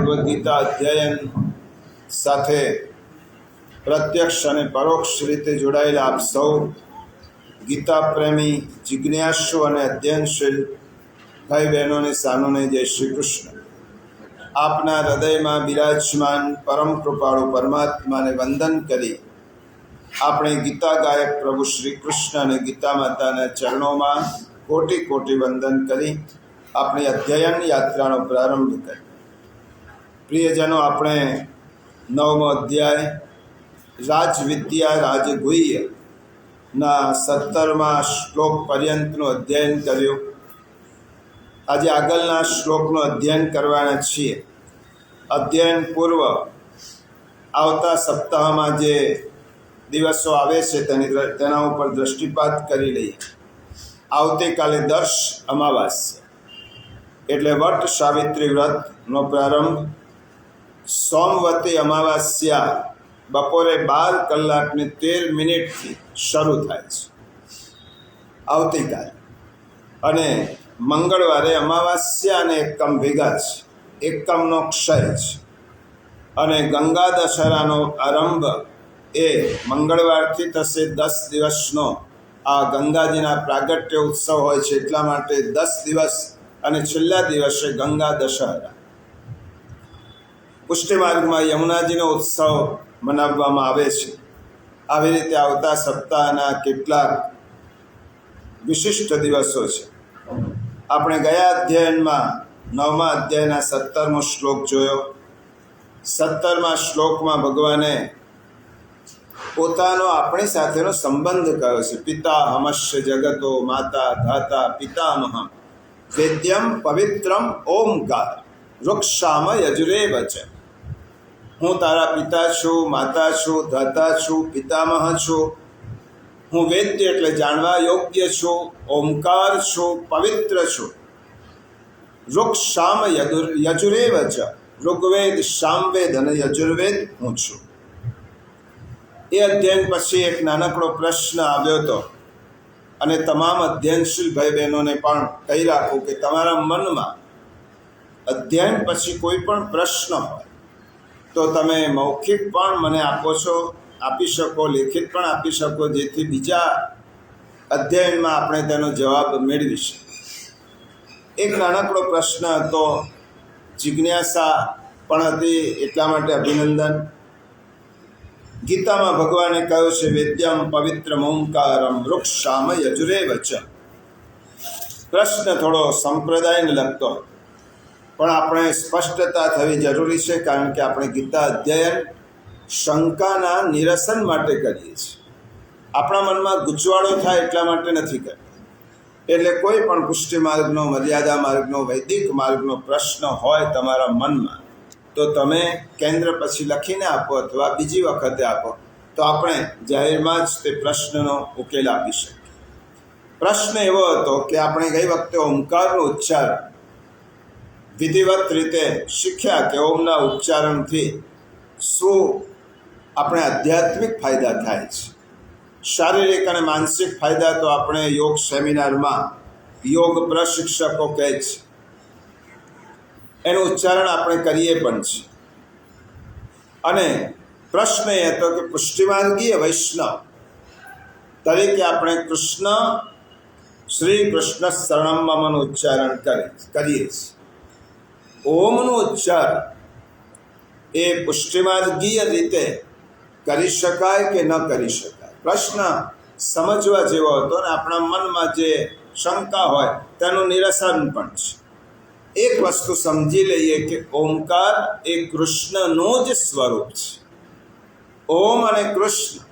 ભગવદ્ ગીતા અધ્યયન સાથે પ્રત્યક્ષ અને પરોક્ષ રીતે જોડાયેલા આપ સૌ ગીતા પ્રેમી, જિજ્ઞાસુ અને અધ્યયનશીલ ભાઈ બહેનોને સાનુને જય શ્રી કૃષ્ણ. આપના હૃદયમાં બિરાજમાન પરમ કૃપાળુ પરમાત્માને વંદન કરી આપણે ગીતા ગાયક પ્રભુ શ્રી કૃષ્ણ અને ગીતા માતાના ચરણોમાં કોટી કોટી વંદન કરી આપણી અધ્યયન યાત્રાનો પ્રારંભ કરી. પ્રિયજનો, આપણે 9મો અધ્યાય રાજવિદ્યા રાજગુહ્ય ના 17મા શ્લોક પર્યંતનું અધ્યયન કર્યું. આજે આગળના શ્લોકનું અધ્યયન કરવાના છીએ. અધ્યયન પૂર્વ આવતા સપ્તાહમાં જે દિવસો આવે છે તેના ઉપર દૃષ્ટિપાત કરી લઈએ. આવતીકાલે દર્શ અમાવાસ્યા એટલે વટ સાવિત્રી વ્રતનો પ્રારંભ. સોમવતી અમાવાસ્યા બપોરે 12:13 શરૂ થાય છે આવતીકાલે, અને મંગળવારે અમાવાસ્યા અને એકમ ભેગા છે. એકમનો ક્ષય છે અને ગંગા દશહરાનો આરંભ એ મંગળવારથી થશે. 10 દિવસનો આ ગંગાજીના પ્રાગટ્ય ઉત્સવ હોય છે, એટલા માટે 10 દિવસ અને છેલ્લા દિવસે ગંગા દશહરા. પુષ્ટિ માર્ગમાં યમુનાજીનો ઉત્સવ મનાવવામાં આવે છે. આવી રીતે આવતા સપ્તાહના કેટલાક વિશિષ્ટ દિવસો છે. આપણે ગયા અધ્યયનમાં 9મા અધ્યાયના 17મો શ્લોક જોયો. 17મા શ્લોકમાં ભગવાને પોતાનો આપણી સાથેનો સંબંધ કહ્યો છે. પિતા હમસ્ય જગતો માતા ધાતા પિતામહ વેદ્યમ પવિત્રમ ઓમકાર વૃક્ષામ યજુરેવ છે. હું તારા પિતા છું, માતા છું, ધાતા છું, પિતામહ છું. હું વેદ્ય એટલે જાણવા યોગ્ય છું, ઓમકાર છું, પવિત્ર છું. વૃક્ષામ યજુરેવ છે. ઋગ્વેદ, સામવેદ અને યજુર્વેદ હું છું. એ અધ્યયન પછી એક નાનકડો પ્રશ્ન આવ્યો હતો, અને તમામ અધ્યયનશીલ ભાઈ બહેનોને પણ કહી રાખું કે તમારા મનમાં અધ્યયન પછી કોઈ પણ પ્રશ્ન હોય તો તમે મૌખિક પણ મને આપી શકો, લેખિત પણ આપી શકો, જેથી બીજા અધ્યયનમાં આપણે તેનો જવાબ મેળવી શકીએ. એક નાનકડો પ્રશ્ન હતો, જિજ્ઞાસા પણ હતી, એટલા માટે અભિનંદન. ગીતામાં ભગવાને કહ્યું છે વેદ્યમ પવિત્રમ ઓમકારમ વૃક્ષામ યજુરેવ છે. પ્રશ્ન થોડો સંપ્રદાયને લગતો, પણ આપણે સ્પષ્ટતા થવી જરૂરી છે, કારણ કે આપણે ગીતા અધ્યયન શંકાના નિરસન માટે કરીએ છીએ. આપણા મનમાં ગૂંચવાડો થાય એટલા માટે નથી કરતા. એટલે કોઈ પણ પુષ્ટિ માર્ગનો, મર્યાદા માર્ગનો, વૈદિક માર્ગનો પ્રશ્ન હોય તમારા મનમાં તો તમે કેન્દ્ર પછી લખીને આપો અથવા બીજી વખતે આપો, તો આપણે જાહેરમાં જ તે પ્રશ્નનો ઉકેલ આપી શકીએ. પ્રશ્ન એવો હતો કે આપણે ગઈ વખતે ઓમકારનું ઉચ્ચારણ વિધિવત રીતે શીખ્યા કે ઓમના ઉચ્ચારણથી શું આપણે આધ્યાત્મિક ફાયદા થાય છે. શારીરિક અને માનસિક ફાયદા તો આપણે યોગ સેમિનારમાં યોગ પ્રશિક્ષકો કહે છે, એનું ઉચ્ચારણ આપણે કરીએ પણ છીએ. અને પ્રશ્ન એ હતો કે પુષ્ટિમાર્ગીય વૈષ્ણવ તરીકે આપણે શ્રી કૃષ્ણ શરણમ મમનું ઉચ્ચારણ કરીએ છીએ. ઓમનું ઉચ્ચારણ એ પુષ્ટિમાર્ગીય રીતે કરી શકાય કે ન કરી શકાય, પ્રશ્ન સમજવા જેવો હતો, અને આપણા મનમાં જે શંકા હોય તેનું નિરસન પણ છે. એક વસ્તુ સમજી લઈએ કે ઓમકાર એ કૃષ્ણનું જ સ્વરૂપ છે. ઓમ અને કૃષ્ણ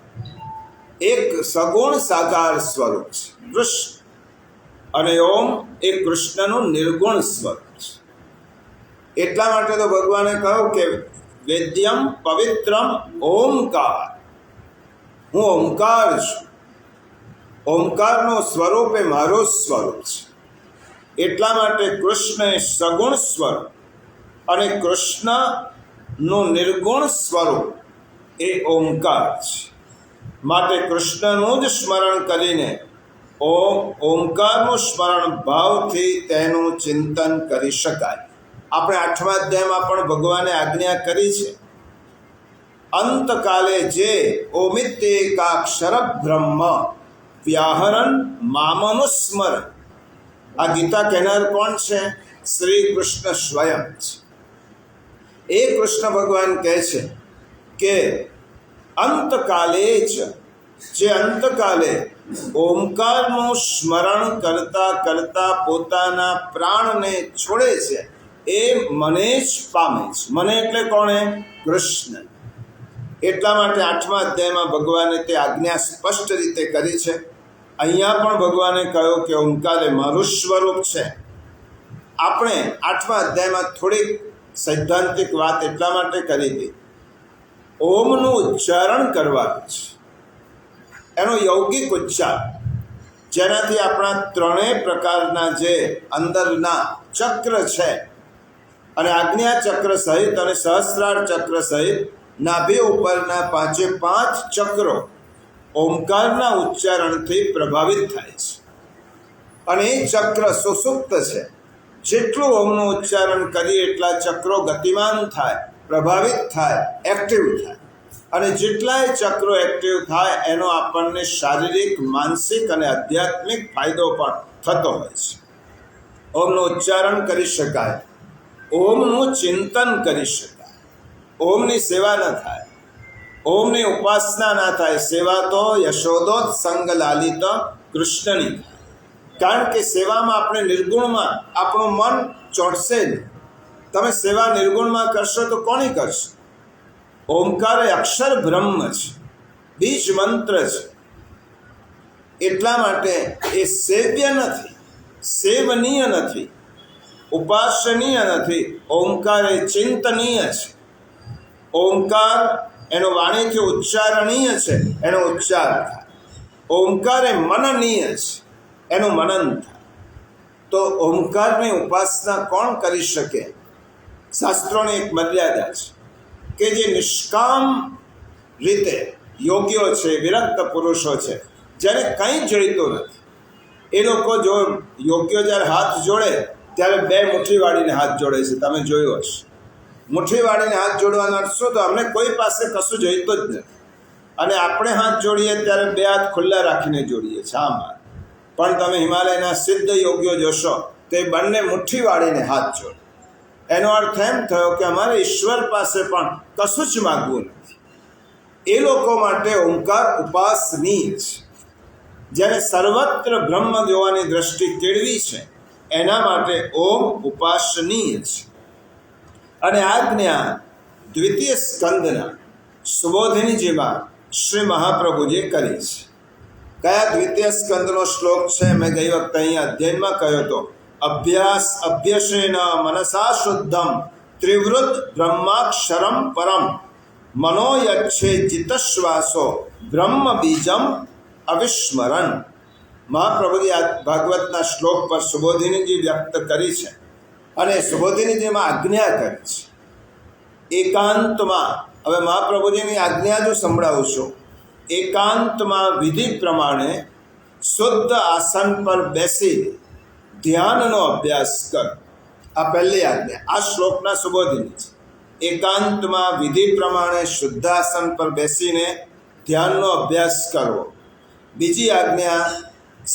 એક સગુણ સાકાર સ્વરૂપ છે. કૃષ્ણ અને ઓમ એ કૃષ્ણનું નિર્ગુણ સ્વરૂપ છે. એટલા માટે તો ભગવાને કહ્યું કે વેદ્યમ પવિત્રમ ઓમકાર. હું ઓમકાર છું. ઓમકારનું સ્વરૂપ એ મારું સ્વરૂપ છે. એટલા માટે કૃષ્ણ એ સગુણ સ્વરૂપ અને કૃષ્ણનું નિર્ગુણ સ્વરૂપ એ ઓમકાર છે. માટે કૃષ્ણનું જ સ્મરણ કરીને ઓમકારનું સ્મરણ ભાવથી તેનું ચિંતન કરી શકાય. આપણે 8મા અધ્યાયમાં પણ ભગવાને આજ્ઞા કરી છે, અંતકાલે જે ઓમિત્યેકાક્ષર બ્રહ્મ વ્યાહરન મામનુસ્મર. આ ગીતા કહેનાર કોણ છે? શ્રી કૃષ્ણ સ્વયં છે. એ કૃષ્ણ ભગવાન કહે છે કે અંતકાલે જ, જે અંતકાલે ઓમકારનું સ્મરણ કરતા કરતા પોતાના પ્રાણને છોડે છે એ મને જ પામે છે. મને એટલે કોણે? કૃષ્ણ. એટલા માટે 8મા અધ્યાયમાં ભગવાને તે આજ્ઞા સ્પષ્ટ રીતે કરી છે. અહીંયા પણ ભગવાને કહ્યું કે ઓમકાર એ મારું સ્વરૂપ છે. આપણે 8મા અધ્યાયમાં થોડીક સૈદ્ધાંતિક વાત એટલા માટે કરી હતી, ઓમનું ઉચ્ચારણ કરવાનું છે, એનો યૌગિક ઉચ્ચાર, જેનાથી આપણા ત્રણેય પ્રકારના જે અંદરના ચક્ર છે અને આજ્ઞા ચક્ર સહિત અને સહસ્ત્રાર ચક્ર સહિત નાભી ઉપરના 5 ચક્રો ઓમકારના ઉચ્ચારણથી પ્રભાવિત થાય છે. અને એ ચક્ર સુસુપ્ત છે. જેટલું ઓમનું ઉચ્ચારણ કરીએ એટલા ચક્રો ગતિમાન થાય, પ્રભાવિત થાય, એક્ટિવ થાય. અને જેટલાય ચક્રો એક્ટિવ થાય એનો આપણને શારીરિક, માનસિક અને આધ્યાત્મિક ફાયદો પણ થતો હોય છે. ઓમનું ઉચ્ચારણ કરી શકાય, ઓમનું ચિંતન કરી શકાય, ઓમની સેવા ન થાય, ઓમની ઉપાસના ના થાય. સેવા તો યશોદોત સંગ લાલિત કૃષ્ણની થાય. કારણ કે સેવામાં આપણે નિર્ગુણમાં આપણું મન ચોંટશે નહીં. તમે સેવા નિર્ગુણમાં કરશો તો કોની કરશો? ઓમકાર એ અક્ષર બ્રહ્મ છે, બીજ મંત્ર છે. એટલા માટે એ સેવ્ય નથી, સેવનીય નથી, ઉપાસનીય નથી. ઓમકાર એ ચિંતનીય છે. ઓમકાર એનો વાણીથી ઉચ્ચારણીય છે, એનો ઉચ્ચાર થાય. ઓમકાર એ મનનીય છે, એનું મનન થાય. તો ઓમકારની ઉપાસના કોણ કરી શકે? શાસ્ત્રોની એક મર્યાદા છે કે જે નિષ્કામ રીતે યોગ્યો છે, વિરક્ત પુરુષો છે, જેને કંઈ જોઈતું નથી, એ લોકો જો યોગ્યો જ્યારે હાથ જોડે ત્યારે 2 મુઠ્ઠી વાળીને હાથ જોડે છે. તમે જોયું હશે. મુઠ્ઠી વાળીને હાથ જોડવાનો અર્થ શું? તો અમને કોઈ પાસે કશું જોઈતું જ નથી. અને આપણે હાથ જોડીએ ત્યારે 2 હાથ ખુલ્લા રાખીને જોડીએ છીએ, આમાં. પણ તમે હિમાલયના સિદ્ધ યોગ્યો જોશો તો એ બંને મુઠ્ઠી વાળીને હાથ જોડે. એનો અર્થ એમ થયો કે અમારે ઈશ્વર પાસે પણ કશું જ માગવું નથી. એ લોકો માટે ઓમકાર ઉપાસનીય છે. જેને સર્વત્ર બ્રહ્મ જોવાની દ્રષ્ટિ કેળવી છે એના માટે ઓમ ઉપાસનીય છે. અને આજ્ઞા દ્વિતીય સ્કંદના સુબોધિનીજીમાં શ્રી મહાપ્રભુજીએ કરી છે. કયા દ્વિતીય સ્કંદનો શ્લોક છે? મેં ગઈ વખતે અહીંયા અધ્યયનમાં કહ્યો હતો, અભ્યાસ અભ્યસેન મનસા શુદ્ધમ ત્રિવૃત બ્રહ્માક્ષરમ પરમ મનો યચ્છે ચિત્તશ્વાસો બ્રહ્મ બીજમ અવિસ્મરન. મહાપ્રભુજી આ ભાગવતના શ્લોક પર સુબોધિનીજી વ્યક્ત કરી છે અને સુબોધિનીજીમાં આજ્ઞા કરી છે એકાંતમાં. હવે મહાપ્રભુજીની આજ્ઞા જો સંભળાવું છું. એકાંતમાં વિધિ પ્રમાણે શુદ્ધ આસન પર બેસી ધ્યાનનો અભ્યાસ કર. આ પહેલી આજ્ઞા. આ શ્લોકના સુબોધિની છે. એકાંતમાં વિધિ પ્રમાણે શુદ્ધાસન પર બેસીને ધ્યાનનો અભ્યાસ કરવો. બીજી આજ્ઞા,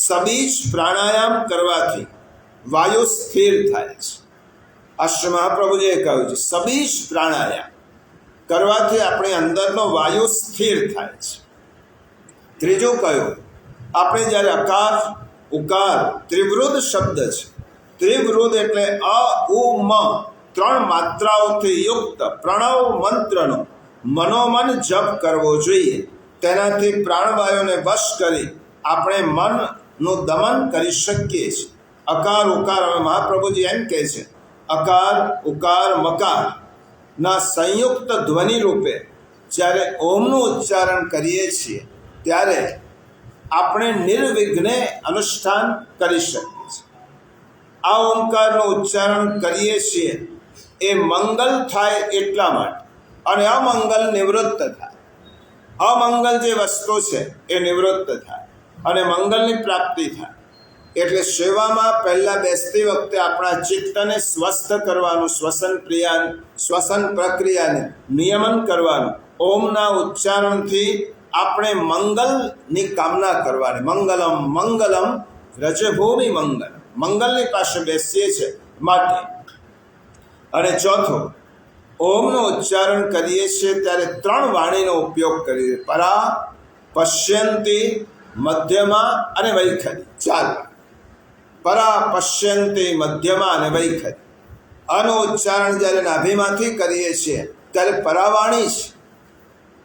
સબીજ પ્રાણાયામ કરવાથી વાયુ સ્થિર થાય છે. આ શ્રી મહાપ્રભુજીએ કહ્યું છે, સબીજ પ્રાણાયામ કરવાથી આપણી અંદરનો વાયુ સ્થિર થાય છે. ત્રીજું કયું? આપણે જ્યારે અકાર ઉકાર ત્રિવૃદ શબ્દ છે. ત્રિવૃદ એટલે અ ઉ મ 3 માત્રાઓથી યુક્ત પ્રણવ મંત્રનો મનોમન જપ કરવો જોઈએ. તેનાથી પ્રાણવાયુને વશ કરી આપણે મનનું દમન કરી શકીએ છીએ. અકાર ઉકાર, હવે મહાપ્રભુજી એમ કહે છે, અકાર ઉકાર મકાર ના સંયુક્ત ધ્વનિ રૂપે જ્યારે ઓમનું ઉચ્ચારણ કરીએ છીએ ત્યારે આપણે નિર્વિઘ્ને અનુષ્ઠાન કરી શકીએ છીએ. આ ઓમકારનું ઉચ્ચારણ કરીએ છીએ એ મંગલ થાય એટલા માટે, અને અમંગલ નિવૃત્ત થાય. અમંગલ જે વસ્તુ છે એ નિવૃત્ત થાય અને મંગલની પ્રાપ્તિ થાય. એટલે સેવામાં પહેલાં બેસતી વખતે આપણા ચિત્તને સ્વસ્થ કરવાનું, શ્વસન પ્રક્રિયાને નિયમન કરવાનું. ઓમના ઉચ્ચારણથી આપણે મંગલની કામના કરવાની. મંગલમ મંગલમ વ્રજભૂમિ મંગલ, મંગલની પાસે બેસીએ છીએ માટે. અને ચોથું, ઓમનું ઉચ્ચારણ કરીએ છીએ ત્યારે 3 વાણીનો ઉપયોગ કરીએ: પરા, પશ્યંતી, મધ્યમા અને વૈખરી. 4 પરા, પશ્યંતી, મધ્યમા અને વૈખરી. આનું ઉચ્ચારણ જ્યારે નાભીમાંથી કરીએ છીએ ત્યારે પરાવાણી છે.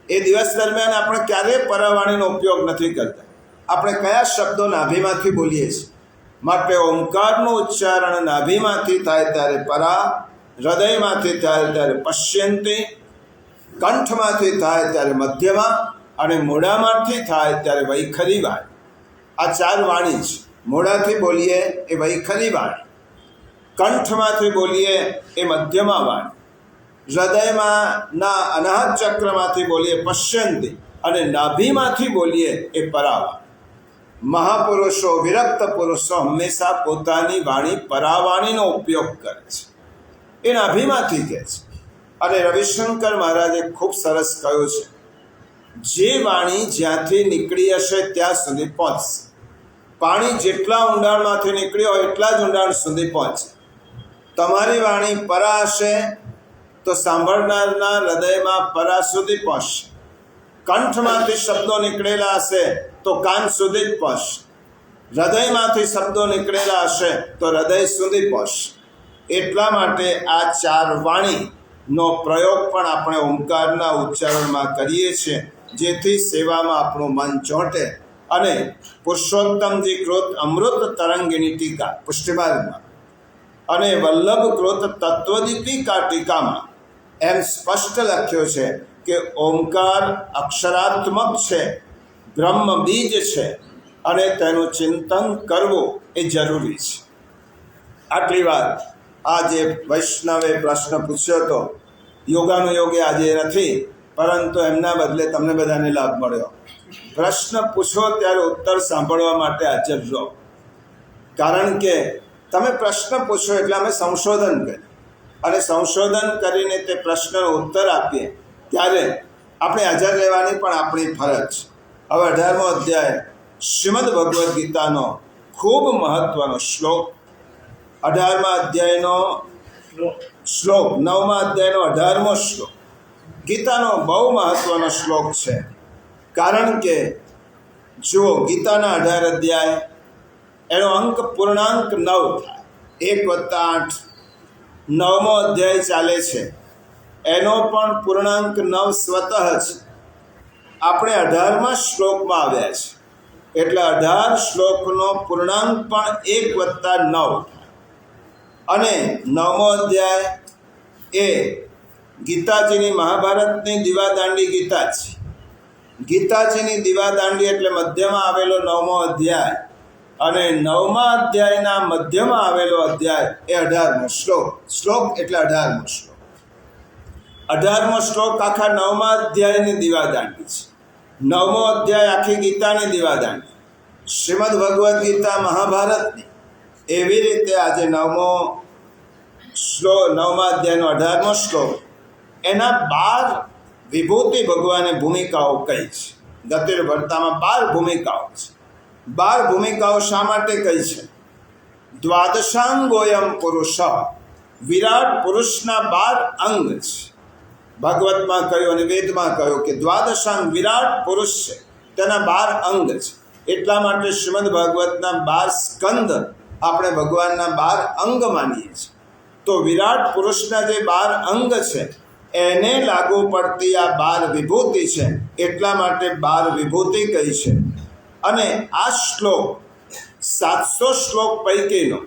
એ દિવસ દરમિયાન આપણે ક્યારેય પરાવાણીનો ઉપયોગ નથી કરતા. આપણે કયા શબ્દો નાભીમાંથી બોલીએ છીએ. માટે ઓમકારનું ઉચ્ચારણ નાભીમાંથી થાય ત્યારે પરા, હૃદયમાંથી થાય ત્યારે પશ્યંતી, કંઠમાંથી થાય ત્યારે મધ્યમા અને મોઢામાંથી થાય ત્યારે વૈખરી વાણી. આ 4 વાણી છે. મોઢાથી બોલીએ એ વૈખરી વાણી, કંઠમાંથી બોલીએ એ મધ્યમા વાણી, હૃદયમાંના અનાહત ચક્રમાંથી બોલીએ પશ્યંતી અને નાભીમાંથી બોલીએ એ પરાવાણી. મહાપુરુષો, વિરક્ત પુરુષો હંમેશા પોતાની વાણી પરાવાણીનો ઉપયોગ કરે છે. એ નાભીમાંથી કહે છે. અને રવિશંકર મહારાજે ખૂબ સરસ કહ્યું છે, જે વાણી જ્યાંથી નીકળી હશે ત્યાં સુધી પહોંચશે. પાણી જેટલા ઊંડાણમાંથી નીકળ્યો હોય એટલા જ ઊંડાણ સુધી પહોંચે. તમારી વાણી પરા હશે તો સાંભળનારના હૃદયમાં પરા સુધી પહોંચશે. કંઠમાંથી શબ્દો નીકળેલા હશે તો કાન સુધી જ પહોંચશે. હૃદયમાંથી શબ્દો નીકળેલા હશે તો હૃદય સુધી પહોંચશે. એટલા માટે આ 4 વાણીનો પ્રયોગ પણ આપણે ઓમકારના ઉચ્ચારણમાં કરીએ છીએ, જેથી સેવામાં આપણું મન ચોંટે. અને પુરુષોત્તમજી કૃત અમૃત તરંગિણી ટીકા પુષ્ટિમાર્ગમાં અને વલ્લભ કૃત તત્વદીપિકા ટીકામાં એમ સ્પષ્ટ લખ્યો છે કે ઓમકાર અક્ષરાત્મક છે, બ્રહ્મ બીજ છે અને તેનું ચિંતન કરવું એ જરૂરી છે. આટલી વાત આ જે વૈષ્ણવે પ્રશ્ન પૂછ્યો હતો, યોગાનુયોગી આજે નથી, પરંતુ એમના બદલે તમને બધાને લાભ મળ્યો. પ્રશ્ન પૂછો ત્યારે ઉત્તર સાંભળવા માટે હાજર રહો. કારણ કે તમે પ્રશ્ન પૂછો એટલે અમે સંશોધન કરીએ અને સંશોધન કરીને તે પ્રશ્નનો ઉત્તર આપીએ ત્યારે આપણે હાજર રહેવાની પણ આપણી ફરજ છે. હવે 18મો અધ્યાય શ્રીમદ ભગવદ્ ગીતાનો ખૂબ મહત્વનો શ્લોક. 18મા અધ્યાયનો શ્લોક, 9મા અધ્યાયનો 18મો શ્લોક ગીતાનો બહુ મહત્વનો શ્લોક છે. કારણ કે જુઓ, ગીતાના 18 અધ્યાય એનો અંક પૂર્ણાંક 9 થાય. 1 + 8 9મો અધ્યાય ચાલે છે, એનો પણ પૂર્ણાંક 9 સ્વતઃ છે. આપણે 18મા શ્લોકમાં આવ્યા છે એટલે 18 શ્લોકનો પૂર્ણાંક પણ 1 + 9 થાય. અને 9મો અધ્યાય એ ગીતાજીની મહાભારતની દીવાદાંડી ગીતા છે. ગીતાજીની દીવાદાંડી એટલે મધ્યમાં આવેલો 9મો અધ્યાય અને 9મા અધ્યાયના મધ્યમાં આવેલો અધ્યાય એ 18મો શ્લોક. શ્લોક એટલે 18મો શ્લોક. 18મો શ્લોક આખા 9મા અધ્યાયની દીવાદાંડી છે. 9મો અધ્યાય આખી ગીતાની દીવાદાંડી, શ્રીમદ ભગવદ્ ગીતા મહાભારતની. એવી રીતે આજે 9મા અધ્યાયનો 18મો શ્લોક, એના 12 વિભૂતિ ભગવાને ભૂમિકાઓ કહી છે. ગતિર્ભરતામાં 12 ભૂમિકાઓ છે. 12 ભૂમિકાઓ શા માટે કહી છે? દ્વાદશાંગોયમ પુરુષ, વિરાટ પુરુષના 12 અંગ છે. ભાગવતમાં કહ્યું અને વેદમાં કહ્યું કે દ્વાદશાંગ વિરાટ પુરુષ છે, તેના 12 અંગ છે. એટલા માટે શ્રીમદ ભાગવતના 12 સ્કંદ આપણે ભગવાનના 12 અંગ માનીએ છીએ. તો વિરાટ પુરુષના જે 12 અંગ છે એને લાગુ પડતી આ 12 વિભૂતિ છે. એટલા માટે 12 વિભૂતિ કહી છે. અને આ શ્લોક 700 શ્લોક પૈકીનો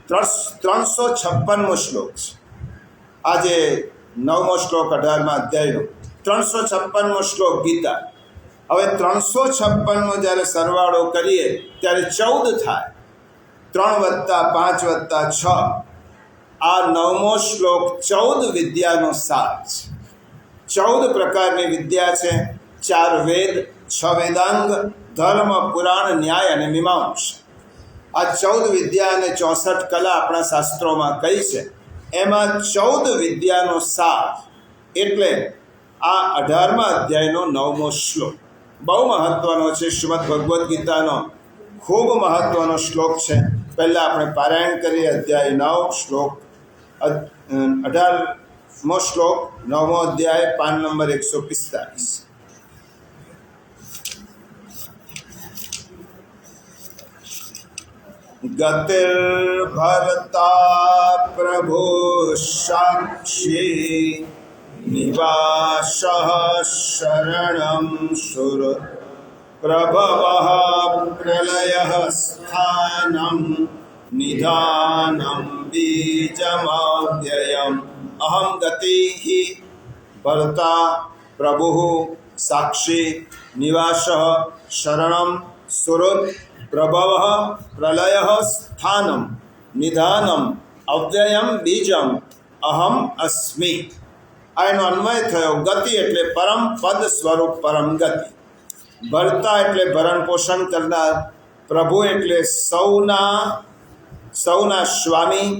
356મો શ્લોક છે. આજે 9મો શ્લોક 18મા અધ્યાયનો 356મો શ્લોક ગીતા. હવે 356નો જ્યારે સરવાળો કરીએ ત્યારે 14 થાય. 3 + 5 + 6 આ 9મો શ્લોક 14 વિદ્યાનો સાર છે. 14 પ્રકારની વિદ્યા છે. 4 વેદ, 6 વેદાંગ, ધર્મ, પુરાણ, ન્યાય અને મીમાંસા. આ 14 વિદ્યા અને 64 કલા આપણા શાસ્ત્રોમાં કઈ છે, એમાં 14 વિદ્યાનો સાર એટલે આ 18મા અધ્યાયનો 9મો શ્લોક બહુ મહત્વનો છે. શ્રીમદ ભગવદ્ ગીતાનો ખૂબ મહત્વનો શ્લોક છે. પહેલાં આપણે પારાયણ કરીએ. અધ્યાય 9 શ્લોક 18મો શ્લોક 9મો અધ્યાય પાન નંબર 145. ગતિર્ભરતા પ્રભુ સાક્ષી નિવાસ શરણમ સુર પ્રભવ પ્રલય સ્થાનમ નિધાનમ બીજમવ્યયમ. અહમ ગતિ ભરતા પ્રભુ સાક્ષી નિવાસ શરણમ સુરત પ્રભવ પ્રલય સ્થાનમ નિધાનમ અવ્યયમ બીજમ અહમ અસ્મિ. આ એનો અન્વય થયો. ગતિ એટલે પરમ પદ સ્વરૂપ પરમ ગતિ. ભરતા એટલે ભરણ પોષણ કરનાર. પ્રભુ એટલે સૌના સ્વામી.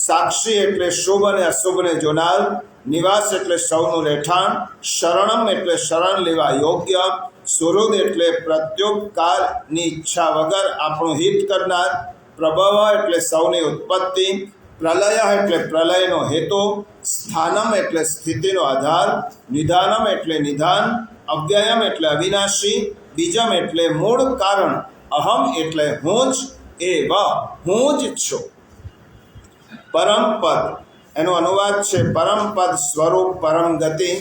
સાક્ષી એટલે શુભ અને અશુભને જોનાર. નિવાસ એટલે સૌનું રહેઠાણ. શરણમ એટલે શરણ લેવા યોગ્ય. સુહૃદ એટલે પ્રત્યુપકારની ઈચ્છા વગર આપણું હિત કરનાર. પ્રભવ એટલે સૌની ઉત્પત્તિ. પ્રલય એટલે પ્રલયનો હેતુ. સ્થાનમ એટલે સ્થિતિનો આધાર. નિધાનમ એટલે નિધાન. અવ્યયમ એટલે અવિનાશી. બીજમ એટલે મૂળ કારણ. અહમ એટલે હું જ હું જ છું. પરમપદ એનો અનુવાદ છે પરમપદ સ્વરૂપ પરમ ગતિ.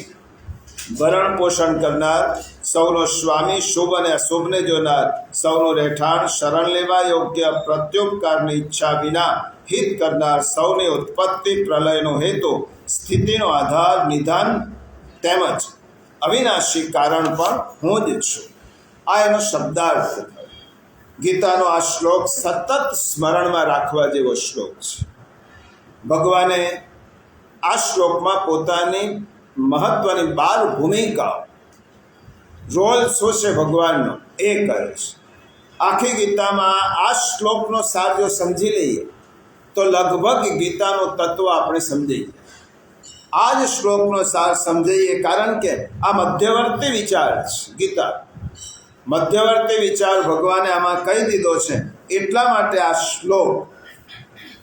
ભરણ પોષણ કરનાર. સૌનો સ્વામી. શુભ અને અશુભને જોનાર. સૌનું રહેઠાણ. શરણ લેવા યોગ્ય. પ્રત્યુપકારની ઈચ્છા વિના હિત કરનાર. સૌની ઉત્પત્તિ. પ્રલયનો હેતુ. સ્થિતિનો આધાર. નિધાન તેમજ અવિનાશી કારણ પણ હું જ છું. આ એનો શબ્દાર્થ થયો. ગીતાનો આ શ્લોક સતત સ્મરણમાં રાખવા જેવો શ્લોક છે. ભગવાને આ શ્લોકમાં પોતાની મહત્વની 12 ભૂમિકાઓ, રોલ શું છે ભગવાનનો એ કરે છે. આખી ગીતામાં આ શ્લોકનો સાર જો સમજી લઈએ તો લગભગ ગીતાનું તત્વ આપણે સમજી જઈએ. આ જ શ્લોકનો સાર સમજીએ, કારણ કે આ મધ્યવર્તી વિચાર છે. ગીતા મધ્યવર્તી વિચાર ભગવાને આમાં કહી દીધો છે. એટલા માટે આ શ્લોક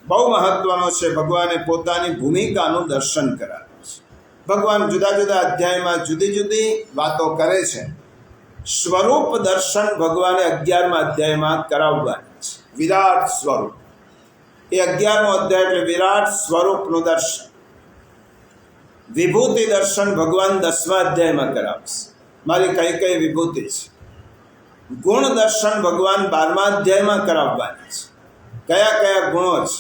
બહુ મહત્વનો છે. ભગવાને પોતાની ભૂમિકાનું દર્શન કરાવ્યું છે. ભગવાન જુદા જુદા અધ્યાયમાં જુદી જુદી વાતો કરે છે. સ્વરૂપ દર્શન ભગવાને 11મા અધ્યાયમાં કરાવવાનું છે. વિરાટ સ્વરૂપ એ 11મો અધ્યાય એટલે વિરાટ સ્વરૂપનું દર્શન. વિભૂતિ દર્શન ભગવાન 10મા અધ્યાયમાં કરાવશે. મારી કઈ કઈ વિભૂતિ છે. ગુણ દર્શન ભગવાન 12મા અધ્યાયમાં કરાવવાના છે. કયા કયા ગુણો છે.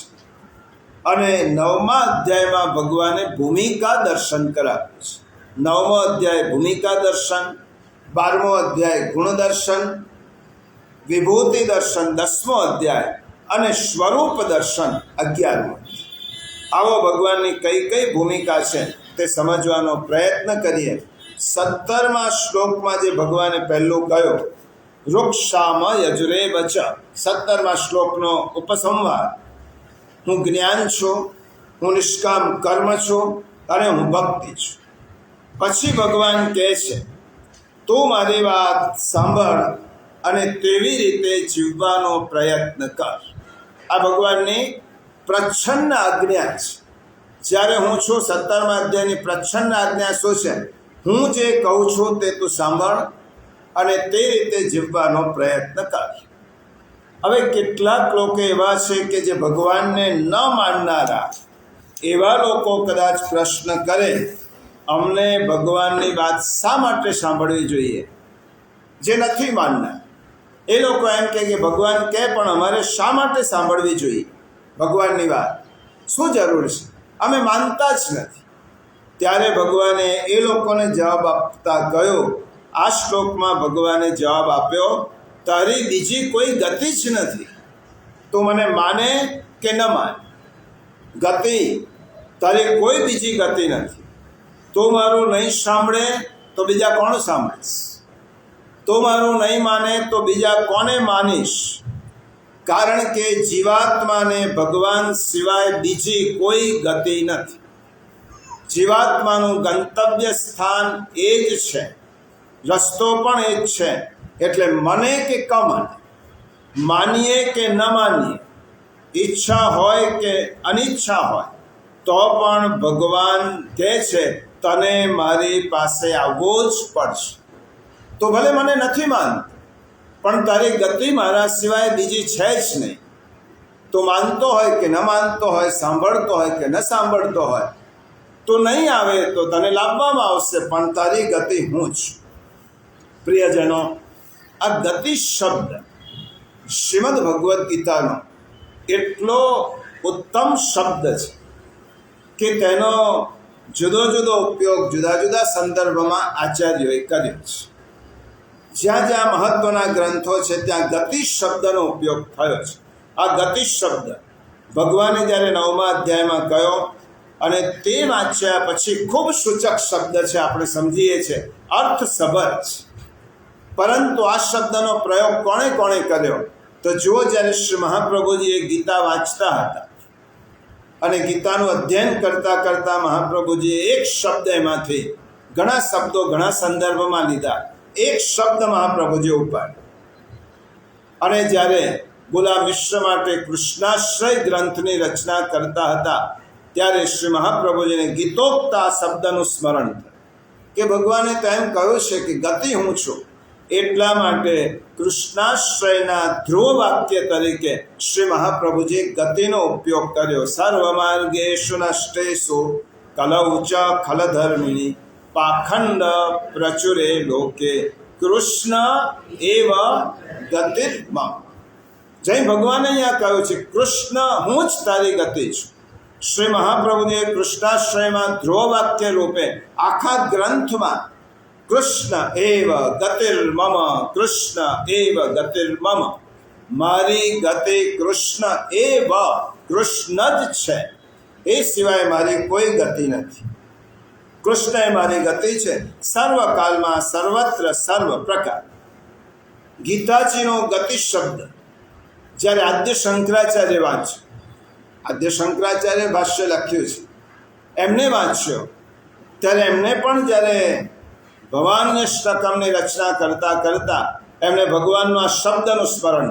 અને 9મા અધ્યાયમાં ભગવાને ભૂમિકા દર્શન કરાવ્યું છે. 9મો અધ્યાય ભૂમિકા દર્શન, 12મો અધ્યાય ગુણ દર્શન, વિભૂતિ દર્શન 10મો અધ્યાય અને સ્વરૂપ દર્શન 11મો. આવો ભગવાનની કઈ કઈ ભૂમિકા છે તે સમજવાનો પ્રયત્ન કરીએ. 17મા શ્લોકમાં જે ભગવાને પહેલું કહ્યું વૃક્ષામ યજુરે વચ, 17મા શ્લોકનો ઉપસંહાર. હું જ્ઞાન છું, હું નિષ્કામ કર્મ છું અને હું ભક્તિ છું. પછી ભગવાન કહે છે તું મારી વાત સાંભળ અને તેવી રીતે જીવવાનો પ્રયત્ન કર. આ ભગવાનની પ્રચ્છન્ન આજ્ઞા છે. જ્યારે હું છું 17મા અધ્યાયની પ્રચ્છન્ન આજ્ઞા શું છે? હું જે કહું છું તે તું સાંભળ અને તે રીતે જીવવાનો પ્રયત્ન કર. હવે કેટલાક લોકો એવા છે કે જે ભગવાનને ન માનનારા, એવા લોકો કદાચ પ્રશ્ન કરે અમને ભગવાનની વાત શા માટે સાંભળવી જોઈએ? જે નથી માનનાર એ લોકો એમ કહે કે ભગવાન કહે પણ અમારે શા માટે સાંભળવી જોઈએ ભગવાનની વાત? શું જરૂર છે? અમે માનતા જ નથી. ત્યારે ભગવાને એ લોકોને જવાબ આપતા કહ્યું, આ શ્લોકમાં ભગવાને જવાબ આપ્યો તારી બીજી કોઈ ગતિ જ નથી. તું મને માને કે ન માને, ગતિ તારી કોઈ બીજી ગતિ નથી. તું મારું નહીં સાંભળે તો બીજા કોણ સાંભળીશ? તું મારું નહીં માને તો બીજા કોને માનીશ? કારણ કે જીવાત્માને ભગવાન સિવાય બીજી કોઈ ગતિ નથી. જીવાત્માનું ગંતવ્ય સ્થાન એ જ છે, રસ્તો પણ એ જ છે. એટલે મને કે કમને, માનીએ કે ન માનીએ, ઈચ્છા હોય કે અનિચ્છા હોય, તો પણ ભગવાન કહે છે તને મારી પાસે આવવું જ પડશે. તો ભલે મને નથી માનતો, પણ તારી ગતિ મારા સિવાય બીજી છે જ નહીં. તો માનતો હોય કે ન માનતો હોય, સાંભળતો હોય કે ન સાંભળતો હોય, તો નહીં આવે તો તને લાવવામાં આવશે, પણ તારી ગતિ હું જ. પ્રિયજનો, આ ગતિ શબ્દ શ્રીમદ ભગવદ્ ગીતાનો એટલો ઉત્તમ શબ્દ છે કે તેનો જુદો જુદો ઉપયોગ જુદા જુદા સંદર્ભમાં આચાર્યોએ કર્યો છે. જ્યાં જ્યાં મહત્વના ગ્રંથો છે ત્યાં ગતિ શબ્દનો ઉપયોગ થયો છે. આ ગતિ શબ્દ ભગવાને જ્યારે 9મા અધ્યાયમાં કહ્યો અને તે વાંચ્યા પછી ખૂબ સૂચક શબ્દ છે, આપણે સમજીએ છીએ, અર્થસભર છે. પરંતુ આ શબ્દનો પ્રયોગ કોણે કોણે કર્યો? તો જુઓ, જ્યારે શ્રી મહાપ્રભુજી એ ગીતા વાંચતા હતા અને ગીતાનું અધ્યયન કરતાં કરતાં મહાપ્રભુજીએ એક શબ્દ એમાંથી, ઘણા શબ્દો ઘણા સંદર્ભમાં લીધા, એક શબ્દ મહાપ્રભુજી ઉપાડ્યો અને જ્યારે ગુલામ મિશ્ર માટે કૃષ્ણાશ્રય ગ્રંથની રચના કરતા હતા ત્યારે શ્રી મહાપ્રભુજીને ગીતોક્ત આ શબ્દનું સ્મરણ થયું કે ભગવાને તો એમ કહ્યું છે કે ગતિ હું છું. એટલા માટે કૃષ્ણાશ્રયના ધ્રુવ વાક્ય તરીકે શ્રી મહાપ્રભુજી ગતિનો ઉપયોગ કર્યો. સર્વમાર્ગેષુ નષ્ટેષુ કલૌ ચ ખલધર્મિણી પાખંડ પ્રચુરે લોકે કૃષ્ણ એવ ગતિર્મમ. જય ભગવાને અહીંયા કહ્યું છે કૃષ્ણ હું જ તારી ગતિ છું. શ્રી મહાપ્રભુજીએ કૃષ્ણાશ્રયમાં ધ્રુવ વાક્ય રૂપે આખા ગ્રંથમાં કૃષ્ણ એવ ગતિર્મમ, કૃષ્ણ એવ ગતિર્મમ, મારી ગતિ કૃષ્ણ એવ, કૃષ્ણ જ છે, એ સિવાય મારી કોઈ ગતિ નથી. કૃષ્ણ એ મારી ગતિ છે સર્વકાલમાં, સર્વત્ર, સર્વ પ્રકાર. ગીતાજીનો ગતિ શબ્દ જ્યારે આદ્ય શંકરાચાર્ય વાંચ્યો, આદ્ય શંકરાચાર્ય ભાષ્ય લખ્યું છે, એમને વાંચ્યો ત્યારે એમને પણ જ્યારે ભવાન્યષ્ટકમની રચના કરતાં કરતાં એમને ભગવાનનો આ શબ્દનું સ્મરણ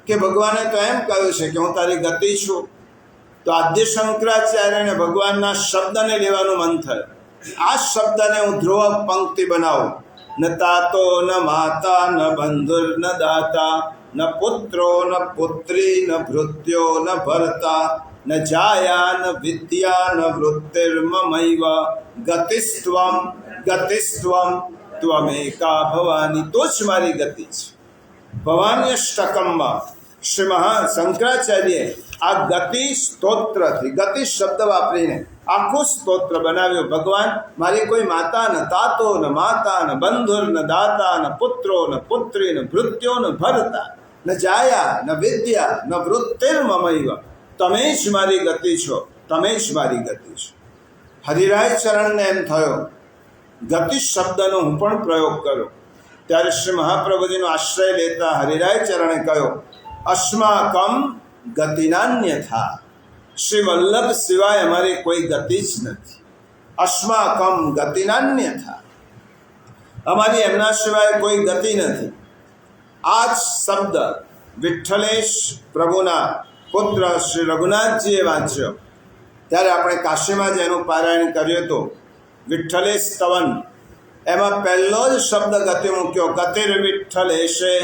કે ભગવાને તો એમ કહ્યું છે કે હું તારી ગતિ છું. તો આદ્ય શંકરાચાર્યને ભગવાનના શબ્દને લેવાનું મન થયું. આ શબ્દને હું ધ્રુવ પંક્તિ બનાવું. ન તાતો ન માતા ન બંધુર ન દાતા ન પુત્રો ન પુત્રી ન ભૃત્યો ન ભર્તા ન જાયા ન વિદ્યા ન વૃત્તિર્મમૈવ ગતિસ્ત્વમ ગતિસ્ત્વમ ત્વમેકા ભવાની. તો જ મારી ગતિ છે. ભવાન્યષ્ટકમમાં શ્રી શંકરાચાર્યે આ ગતિ સ્તોત્રથી, ગતિ શબ્દ વાપરીને આખું સ્તોત્ર બનાવ્યું. ભગવાન મારી કોઈ માતા ન તાતો ન માતા ન બંધુર ન દાતા ન પુત્રો ન પુત્રી ન ભૃત્યો ન ભરતા ન જાયા ન વિદ્યા ન વૃત્તિર્મમૈવ. તમે જ મારી ગતિ છો, તમે જ મારી ગતિ છો. હરિરાય ચરણને એમ થયો ગતિ શબ્દનો હું પણ પ્રયોગ કર્યો. ત્યારે શ્રી મહાપ્રભુજીનો આશ્રય લેતા હરિરાય ચરણે કહ્યો અસ્માકમ ગતિનાન્યથા. શ્રી વલ્લભ સિવાય અમારી કોઈ ગતિ જ નથી. અસ્માકમ ગતિનાન્યથા, અમારી એમના સિવાય કોઈ ગતિ નથી. આ જ શબ્દ વિઠ્ઠલેશ પ્રભુના પુત્ર શ્રી રઘુનાથજીએ વાંચ્યો ત્યારે આપણે કાશીમાં જ એનું પારાયણ કર્યું હતું. વિઠ્ઠલેશ સ્તવન, એમાં પહેલો જ શબ્દ ગતિ મૂક્યો. ગતિર વિઠ્ઠલેશે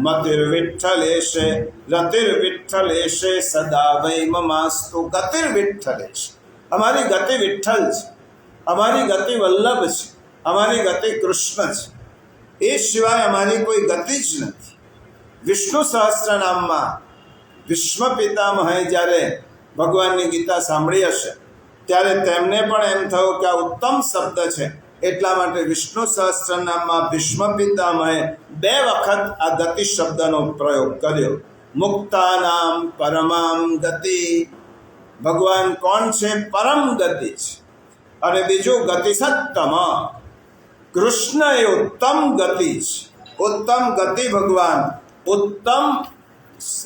મતિર વિઠ્ઠલેશે રતિર વિઠ્ઠલેશે સદા વૈ મમાસ્તુ. ગતિર વિઠ્ઠલેશ, અમારી ગતિ વિઠ્ઠલ છે, અમારી ગતિ વલ્લભ છે, અમારી ગતિ કૃષ્ણ છે. એ સિવાય અમારી કોઈ ગતિ જ નથી. વિષ્ણુ સહસ્ત્રનામમાં ભીષ્મ પિતામહે જ્યારે ભગવાનની ગીતા સાંભળી હશે ત્યારે તેમને પણ એમ થયું કે આ ઉત્તમ શબ્દ છે. એટલા માટે વિષ્ણુ સહસ્ત્રનામમાં ભીષ્મ પિતામહે 2 વખત આ ગતિ શબ્દનો પ્રયોગ કર્યો. મુક્તાનામ પરમામ ગતિ, ભગવાન કોણ છે? પરમ ગતિ છે. અને બીજું ગતિ સત્તમ, કૃષ્ણ એ ઉત્તમ ગતિ છે. ઉત્તમ ગતિ ભગવાન, ઉત્તમ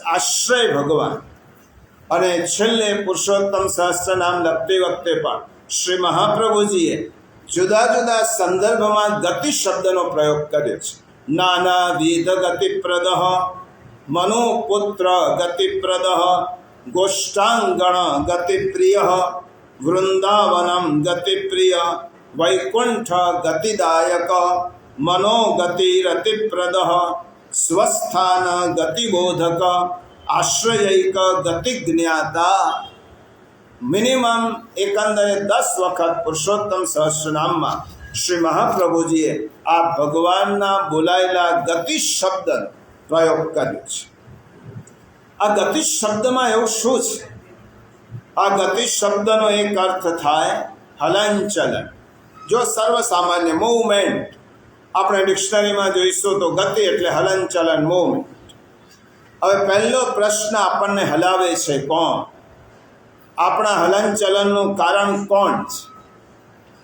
આશ્રય ભગવાન. અને છેલ્લે પુરુષોત્તમ સહસ્ત્ર નામ લખતી વખતે પણ શ્રી મહાપ્રભુજીએ જુદા જુદા સંદર્ભમાં ગતિ શબ્દનો પ્રયોગ કર્યો છે. નાનાવિધ ગતિપ્રદ, મનુપુત્ર ગતિપ્રદ, ગોષ્ઠાંગણ ગતિપ્રિય, વૃંદાવનમ ગતિપ્રિય, વૈકુંઠ ગતિદાયક, મનોગતિરતિપ્રદ, સ્વસ્થાન ગતિબોધક, આશ્રયૈક ગતિજ્ઞાતા. મિનિમમ એકંદરે 10 વખત પુરુષોત્તમ સહસ્રનામમાં શ્રી મહાપ્રભુજીએ આ ભગવાનના બોલાયેલા ગતિ શબ્દનો પ્રયોગ કર્યો છે. આ ગતિ શબ્દમાં એવું શું છે? આ ગતિ શબ્દનો એક અર્થ થાય હલનચલન. જો સર્વસામાન્ય મૂવમેન્ટ આપણે ડિક્શનરીમાં જોઈશું તો ગતિ એટલે હલનચલન, મૂવમેન્ટ. હવે પહેલો પ્રશ્ન આપણને હલાવે છે કોણ? આપણા હલનચલનનું કારણ કોણ છે?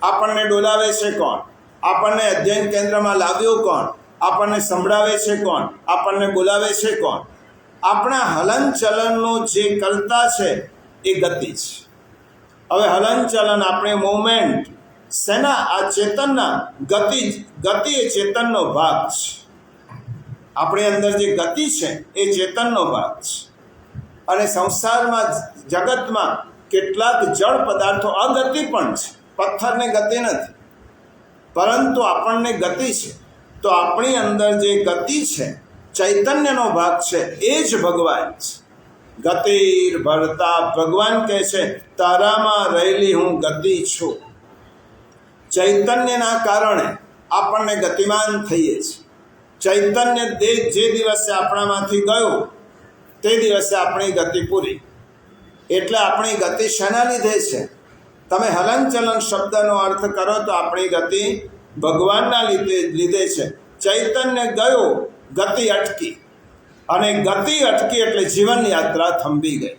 આપણને ડોલાવે છે કોણ? આપણને અધ્યયન કેન્દ્રમાં લાવ્યું કોણ? આપણને સંભળાવે છે કોણ? આપણને બોલાવે છે કોણ? આપણા હલનચલનનું જે કરતા છે એ ગતિ છે. હવે હલનચલન, આપણે મૂવમેન્ટ શેના? આ ચેતનના. ગતિ એ ચેતનનો ભાગ છે. આપણી અંદર જે ગતિ છે એ ચેતનનો ભાગ છે. અને સંસારમાં, જગતમાં કેટલાક જળ પદાર્થો અગતિ પણ છે. પથ્થરને ગતિ નથી, પરંતુ આપણને ગતિ છે. તો આપણી અંદર જે ગતિ છે, ચૈતન્યનો ભાગ છે, એ જ ભગવાન છે. ગતિર ભરતા, ભગવાન કહે છે તારામાં રહેલી હું ગતિ છું. ચૈતન્યના કારણે આપણને ગતિમાન થઈએ છીએ. ચૈતન્ય દેહ જે દિવસે આપણામાંથી ગયો તે દિવસે આપણી ગતિ પૂરી. એટલે આપણી ગતિ શેના લીધે છે? તમે હલનચલન શબ્દનો અર્થ કરો તો આપણી ગતિ ભગવાનના લીધે છે. ચૈતન્ય ગયો, ગતિ અટકી. અને ગતિ અટકી એટલે જીવન યાત્રા થંભી ગઈ.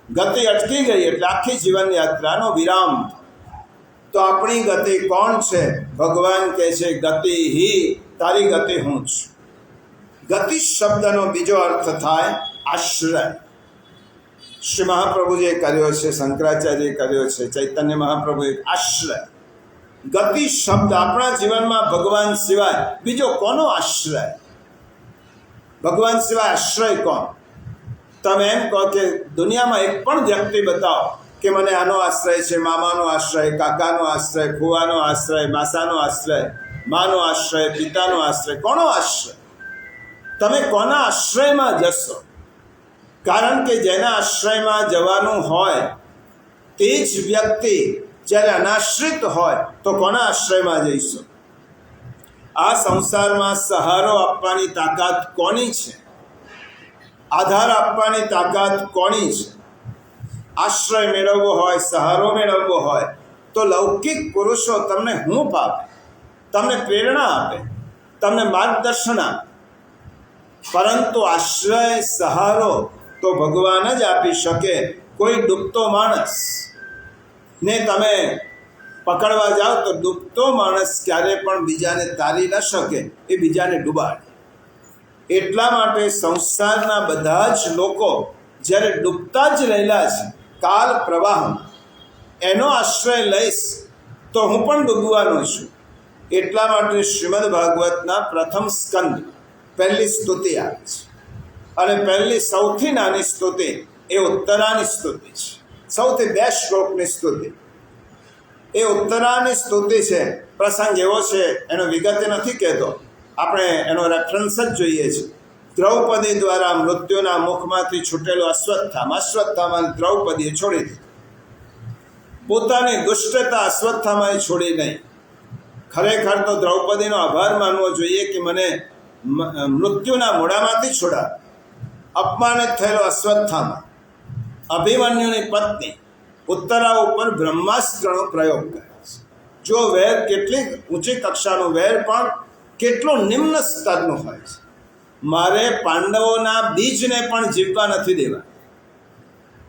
ગતિ અટકી ગઈ એટલે આખી જીવન યાત્રાનો વિરામ. તો આપણી ગતિ કોણ છે? ભગવાન કહે છે ગતિ હી, તારી ગતિ હું છું. ગતિ શબ્દનો બીજો અર્થ થાય આશ્રય. શ્રી મહાપ્રભુજીએ કર્યો છે, શંકરાચાર્યએ કર્યો છે, ચૈતન્ય મહાપ્રભુએ આશ્રય. ગતિ શબ્દ આપણા જીવનમાં ભગવાન સિવાય બીજો કોનો આશ્રય? ભગવાન સિવાય આશ્રય કોણ? તમે એમ કહો કે દુનિયામાં એક પણ વ્યક્તિ બતાવો કે મને આનો આશ્રય છે, મામાનો આશ્રય, કાકાનો આશ્રય, ફુવાનો આશ્રય, માસાનો આશ્રય, માનો આશ્રય, પિતાનો આશ્રય. કોનો આશ્રય? તમે કોના આશ્રયમાં જશો? કારણ કે જેના આશ્રયમાં જવાનું હોય તે જ વ્યક્તિ જ્યારે અનાશ્રિત હોય તો કોના આશ્રયમાં જઈશું? આ સંસારમાં સહારો આપવાની તાકાત કોની છે? આધાર આપવાની તાકાત કોની છે? આશ્રય મેળવવો હોય, સહારો મેળવવો હોય તો લૌકિક પુરુષો તમને હૂંફ આપે, તમને પ્રેરણા આપે, તમને માર્ગદર્શન આપે. પરંતુ આશ્રય, સહારો તો ભગવાન જ આપી શકે. કોઈ ડૂબતો માણસ ને તમે પકડવા જાઓ તો ડૂબતો માણસ ક્યારે પણ બીજાને તારી ન શકે, એ બીજાને ડૂબાડે. એટલા માટે સંસારના બધા જ લોકો જ્યારે ડૂબતા જ રહેલા છે કાલ પ્રવાહમાં, એનો આશ્રય લઈશ તો હું પણ ડૂબવાનો છું. એટલા માટે શ્રીમદ ભાગવતના પ્રથમ સ્કંદ પહેલી સ્તુતિ આવે છે. અને પહેલી સૌથી નાની સ્તુતિ એ ઉત્તરાની સ્તુતિ છે. સૌથી 2 શ્લોકની સ્તુતિ એ ઉત્તરાની સ્તુતિ છે. પ્રસંગ એવો છે, એનો વિગતે નથી કહેતો, આપણે એનો રેફરન્સ જ જોઈએ છે. દ્રૌપદી દ્વારા મૃત્યુના મુખમાંથી છૂટેલો અશ્વત્થામા દ્રૌપદીએ છોડી દીધો. પોતાની દુષ્ટતા અશ્વત્થામાએ છોડી નહીં. ખરેખર તો દ્રૌપદીનો આભાર માનવો જોઈએ કે મને મૃત્યુના મોઢામાંથી છોડા. અપમાનિત થયેલો અશ્વત્થામા અભિમન્યુની પત્ની ઉત્તરા ઉપર બ્રહ્માસ્ત્રનો પ્રયોગ કરે છે. જો વેર કેટલી ઊંચી કક્ષાનું વેર પણ કેટલું નિમ્ન સ્તરનું હોય છે. મારે પાંડવોના બીજને પણ જીવવા નથી દેવા.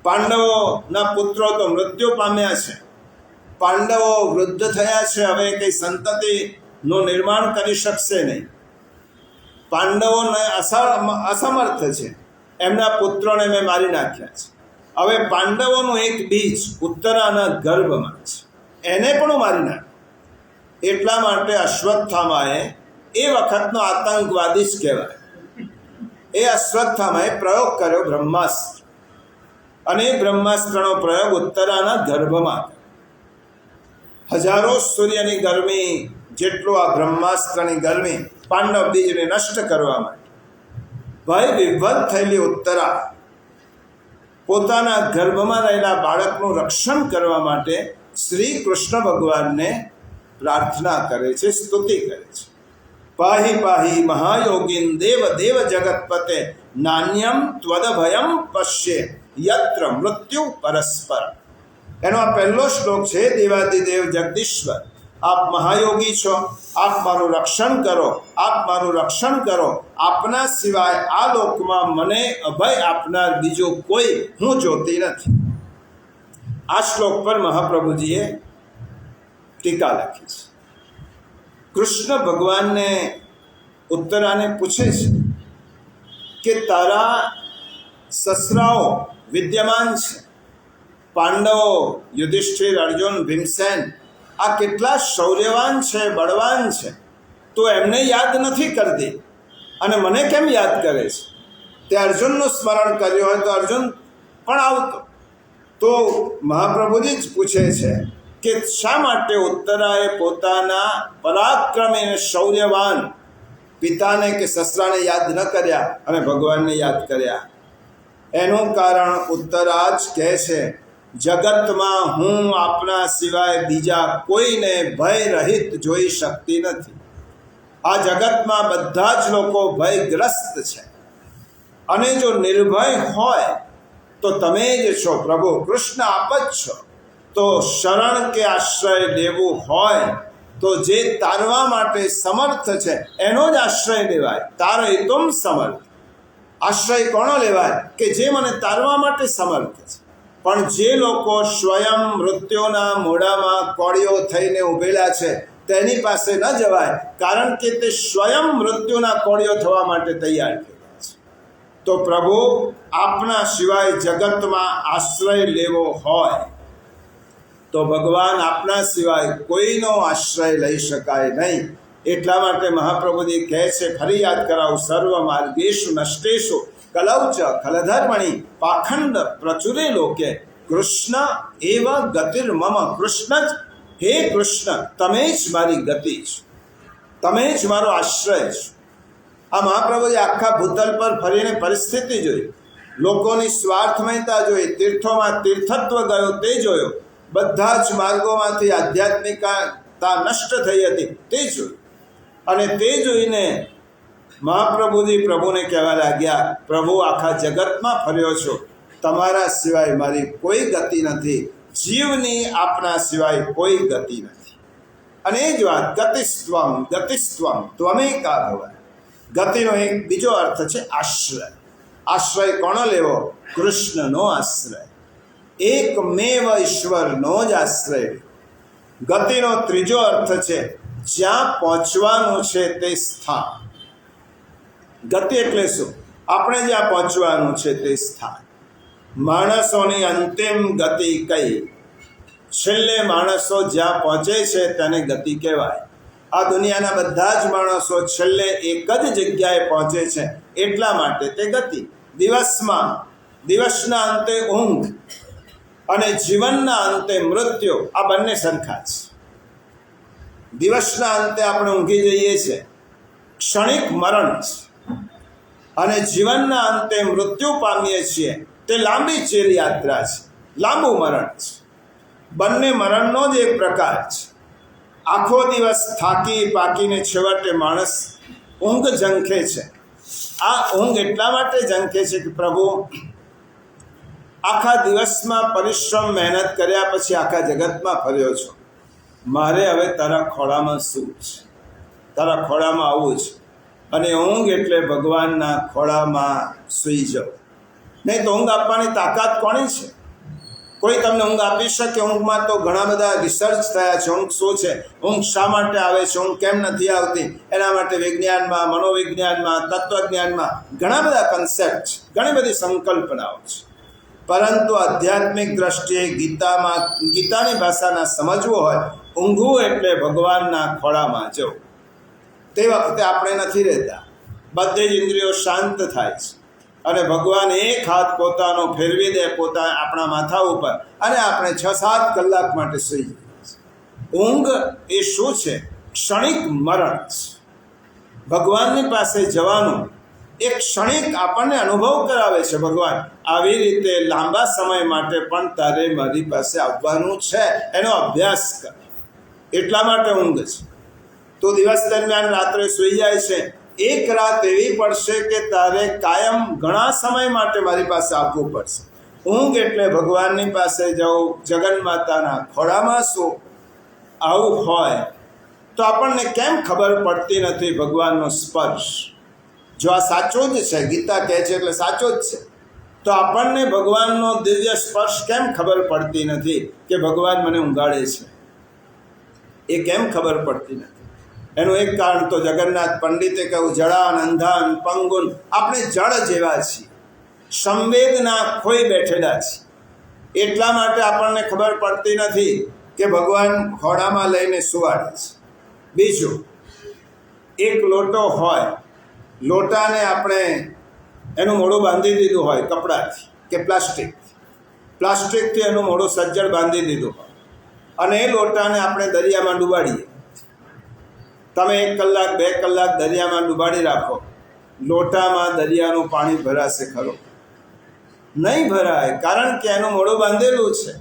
પાંડવોના પુત્રો તો મૃત્યુ પામ્યા છે. પાંડવો વૃદ્ધ થયા છે, હવે કંઈ સંતતિનું નિર્માણ કરી શકશે નહીં. પાંડવોને અસમર્થ છે. એમના પુત્રોને મેં મારી નાખ્યા છે. હવે પાંડવોનું એક બીજ ઉત્તરાના ગર્ભમાં છે, એને પણ હું મારી નાખ્યું. એટલા માટે અશ્વત્થામાએ, એ વખતનો આતંકવાદી જ કહેવાય, એ અશ્વત્થામાએ પ્રયોગ કર્યો બ્રહ્માસ્ત્ર. અને એ બ્રહ્માસ્ત્રનો પ્રયોગ ઉત્તરાના ગર્ભમાં. હજારો સૂર્યની ગરમી જેટલું આ બ્રહ્માસ્ત્રની ગરમી પાંડવ બીજને નષ્ટ કરવા માટે ભય વિભ્વત થયેલી ઉત્તરા પોતાના ગર્ભમાં રહેલા બાળકનું રક્ષણ કરવા માટે શ્રી કૃષ્ણ ભગવાનને પ્રાર્થના કરે છે, સ્તુતિ કરે છે. પાહી પાહી મહાયોગીન દેવ દેવ જગતપતે નાન્યમ ત્વદભયમ પશ્યે યત્ર મૃત્યુ પરસ્પર. એનો આ પહેલો શ્લોક છે. દેવાદિદેવ જગદીશ્વર, આપ મહાયોગી છો, આપ મારું રક્ષણ કરો, આપ મારું રક્ષણ કરો. આપના સિવાય આ લોકમાં મને અભય આપનાર બીજો કોઈ હું જોતી નથી. આ શ્લોક પર મહાપ્રભુજીએ ટીકા લખી છે. કૃષ્ણ ભગવાનને ઉત્તરાને પૂછે છે કે તારા સસરાઓ વિદ્યમાન છે, પાંડવો યુધિષ્ઠિર, અર્જુન, ભીમસેન, આ કેટલા શૌર્યવાન છે, બળવાન છે, તો એમને યાદ નથી કરતી અને મને કેમ યાદ કરે છે? તે અર્જુનનું સ્મરણ કર્યું હોય તો અર્જુન પણ આવતો. તો મહાપ્રભુજી જ પૂછે છે કે શા માટે ઉત્તરાએ પોતાના પરાક્રમી અને શૌર્યવાન પિતાને કે સસરાને યાદ ન કર્યા અને ભગવાનને યાદ કર્યા? એનું કારણ ઉત્તરા જ કહે છે, જગતમાં હું આપના સિવાય બીજા કોઈને ભય રહિત જોઈ શકતી નથી. આ જગતમાં બધા જ લોકો ભયગ્રસ્ત છે, અને જો નિર્ભય હોય તો તમે જ છો પ્રભુ, કૃષ્ણ આપ જ છો. તો શરણ કે આશ્રય લેવું હોય તો જે તારવા માટે સમર્થ છે એનો જ આશ્રય લેવાય. તારયિતુમ સમર્થ. આશ્રય કોનો લેવાય? કે જે મને તારવા માટે સમર્થ છે. પણ જે લોકો સ્વયં મૃત્યુના મોઢામાં કોળીઓ થઈને ઊભેલા છે તેની પાસે ન જવાય, કારણ કે તે સ્વયં મૃત્યુના કોળીઓ થવા માટે તૈયાર થયેલા છે. તો પ્રભુ, આપના સિવાય જગતમાં આશ્રય લેવો હોય તો ભગવાન આપના સિવાય કોઈનો આશ્રય લઈ શકાય નહીં. એટલા માટે મહાપ્રભુજી કહે છે, ફરી યાદ કરાવું, સર્વ માર્ગેશુ નષ્ટેશુ કલૌચ ખલધર્મણી પાખંડ પ્રચુરે લોકે કૃષ્ણ એવ ગતિર્મમ. કૃષ્ણ જ, હે કૃષ્ણ, તમે જ મારી ગતિ છો, તમે જ મારો આશ્રય છો. આ મહાપ્રભુજી આખા ભૂતલ પર ફરીને પરિસ્થિતિ જોઈ, લોકોની સ્વાર્થમયતા જોઈ, તીર્થોમાં તીર્થત્વ ગયો તે જોયો, બધા જ માર્ગોમાંથી આધ્યાત્મિકતા નષ્ટ થઈ હતી તે જોયું. અને તે જોઈને મહાપ્રભુજી પ્રભુને કહેવા લાગ્યા, પ્રભુ, આખા જગતમાં ફર્યો છો, તમારા સિવાય મારી કોઈ ગતિ નથી, જીવની આપના સિવાય કોઈ ગતિ નથી. અને એ જ વાત, ગતિસ્ત્વમ ગતિસ્ત્વમ ત્વમેકા ભવ. ગતિનો એક બીજો અર્થ છે આશ્રય. આશ્રય કોનો લેવો? કૃષ્ણનો આશ્રય, એકમેવ ઈશ્વરનો જ આશ્રય. ગતિનો ત્રીજો અર્થ છે જ્યાં પહોંચવાનું છે તે સ્થાન. ગતિ એટલે શું? આપણે જ્યાં પહોંચવાનું છે તે સ્થાન. માણસોની અંતિમ ગતિ કઈ? છેલ્લે માણસો જ્યાં પહોંચે છે તેને ગતિ કહેવાય. આ દુનિયાના બધા જ માણસો છેલ્લે એક જ જગ્યાએ પહોંચે છે, એટલા માટે તે ગતિ. દિવસના અંતે ઊંઘ અને જીવનના અંતે મૃત્યુ, આ બંને સરખા છે. દિવસના અંતે આપણે ઊંઘી જઈએ છીએ, ક્ષણિક મરણ છે, અને જીવનના અંતે મૃત્યુ પામીએ છીએ, તે લાંબી ચીર યાત્રા છે, લાંબુ મરણ છે. બંને મરણનો જ એક પ્રકાર છે. આખો દિવસ થાકી પાકીને છેવટે માણસ ઊંઘ ઝંખે છે. આ ઊંઘ એટલા માટે ઝંખે છે કે પ્રભુ, આખા દિવસમાં પરિશ્રમ મહેનત કર્યા પછી આખા જગતમાં ફર્યો છો, મારે હવે તારા ખોળામાં શું છે? તારા ખોળામાં આવવું છે. અને ઊંઘ એટલે ભગવાનના ખોળામાં સૂઈ જાઓ. નહીં તો ઊંઘ આપવાની તાકાત કોની છે? કોઈ તમને ઊંઘ આપી શકે? ઊંઘમાં તો ઘણા બધા રિસર્ચ થયા છે. ઊંઘ શું છે, ઊંઘ શા માટે આવે છે, ઊંઘ કેમ નથી આવતી, એના માટે વિજ્ઞાનમાં, મનોવિજ્ઞાનમાં, તત્વજ્ઞાનમાં ઘણા બધા કન્સેપ્ટ છે, ઘણી બધી સંકલ્પનાઓ છે. પરંતુ આધ્યાત્મિક દ્રષ્ટિએ ગીતાની ભાષાના સમજવું હોય, ઊંઘવું એટલે ભગવાનના ખોળામાં જવું. તે વખતે આપણે નથી રહેતા, બધી જ ઇન્દ્રિયો શાંત થાય છે અને ભગવાન એક હાથ પોતાનો ફેરવી દે આપણા માથા ઉપર અને આપણે 6-7 કલાક માટે સૂઈ જઈએ. ઊંઘ એ શું છે? ક્ષણિક મરણ છે. ભગવાનની પાસે જવાનું એક ક્ષણિક આપણને અનુભવ કરાવે છે ભગવાન. આવી રીતે લાંબા સમય માટે પણ તારે મારી પાસે આવવાનું છે, એનો અભ્યાસ કર. એટલા માટે ઊંઘ છે. તો દિવસ દરમિયાન રાત્રે સૂઈ જાય છે, એક રાત એવી પડશે કે તારે કાયમ ઘણા સમય માટે મારી પાસે આવવું પડશે. ઊંઘ એટલે ભગવાનની પાસે જવું, જગન્માતાના ખોળામાં શું. આવું હોય તો આપણને કેમ ખબર પડતી નથી ભગવાનનો સ્પર્શ? જો આ સાચો જ છે, ગીતા કહે છે એટલે સાચો જ છે, તો આપણને ભગવાનનો દિવ્ય સ્પર્શ કેમ ખબર પડતી નથી કે ભગવાન મને ઊંઘાડે છે? એ કેમ ખબર પડતી નથી? એનું એક કારણ તો જગન્નાથ પંડિતે કહ્યું, જડાન અંધાન પંગુન. આપણે જળ જેવા છીએ, સંવેદના ખોઈ બેઠેલા છીએ. એટલા માટે આપણને ખબર પડતી નથી કે ભગવાન ખોળામાં લઈને સુવાડે છે. બીજું, એક લોટો હોય, લોટાને આપણે એનું મોઢું બાંધી દીધું હોય કપડાથી કે પ્લાસ્ટિકથી એનું મોઢું સજ્જડ બાંધી દીધું હોય અને એ લોટાને આપણે દરિયામાં ડૂબાડીએ. તમે 1 કલાક 2 કલાક દરિયામાં ડૂબાડી રાખો, લોટામાં દરિયાનું પાણી ભરાશે ખરો? નહીં ભરાય, કારણ કે એનું મોઢું બાંધેલું છે.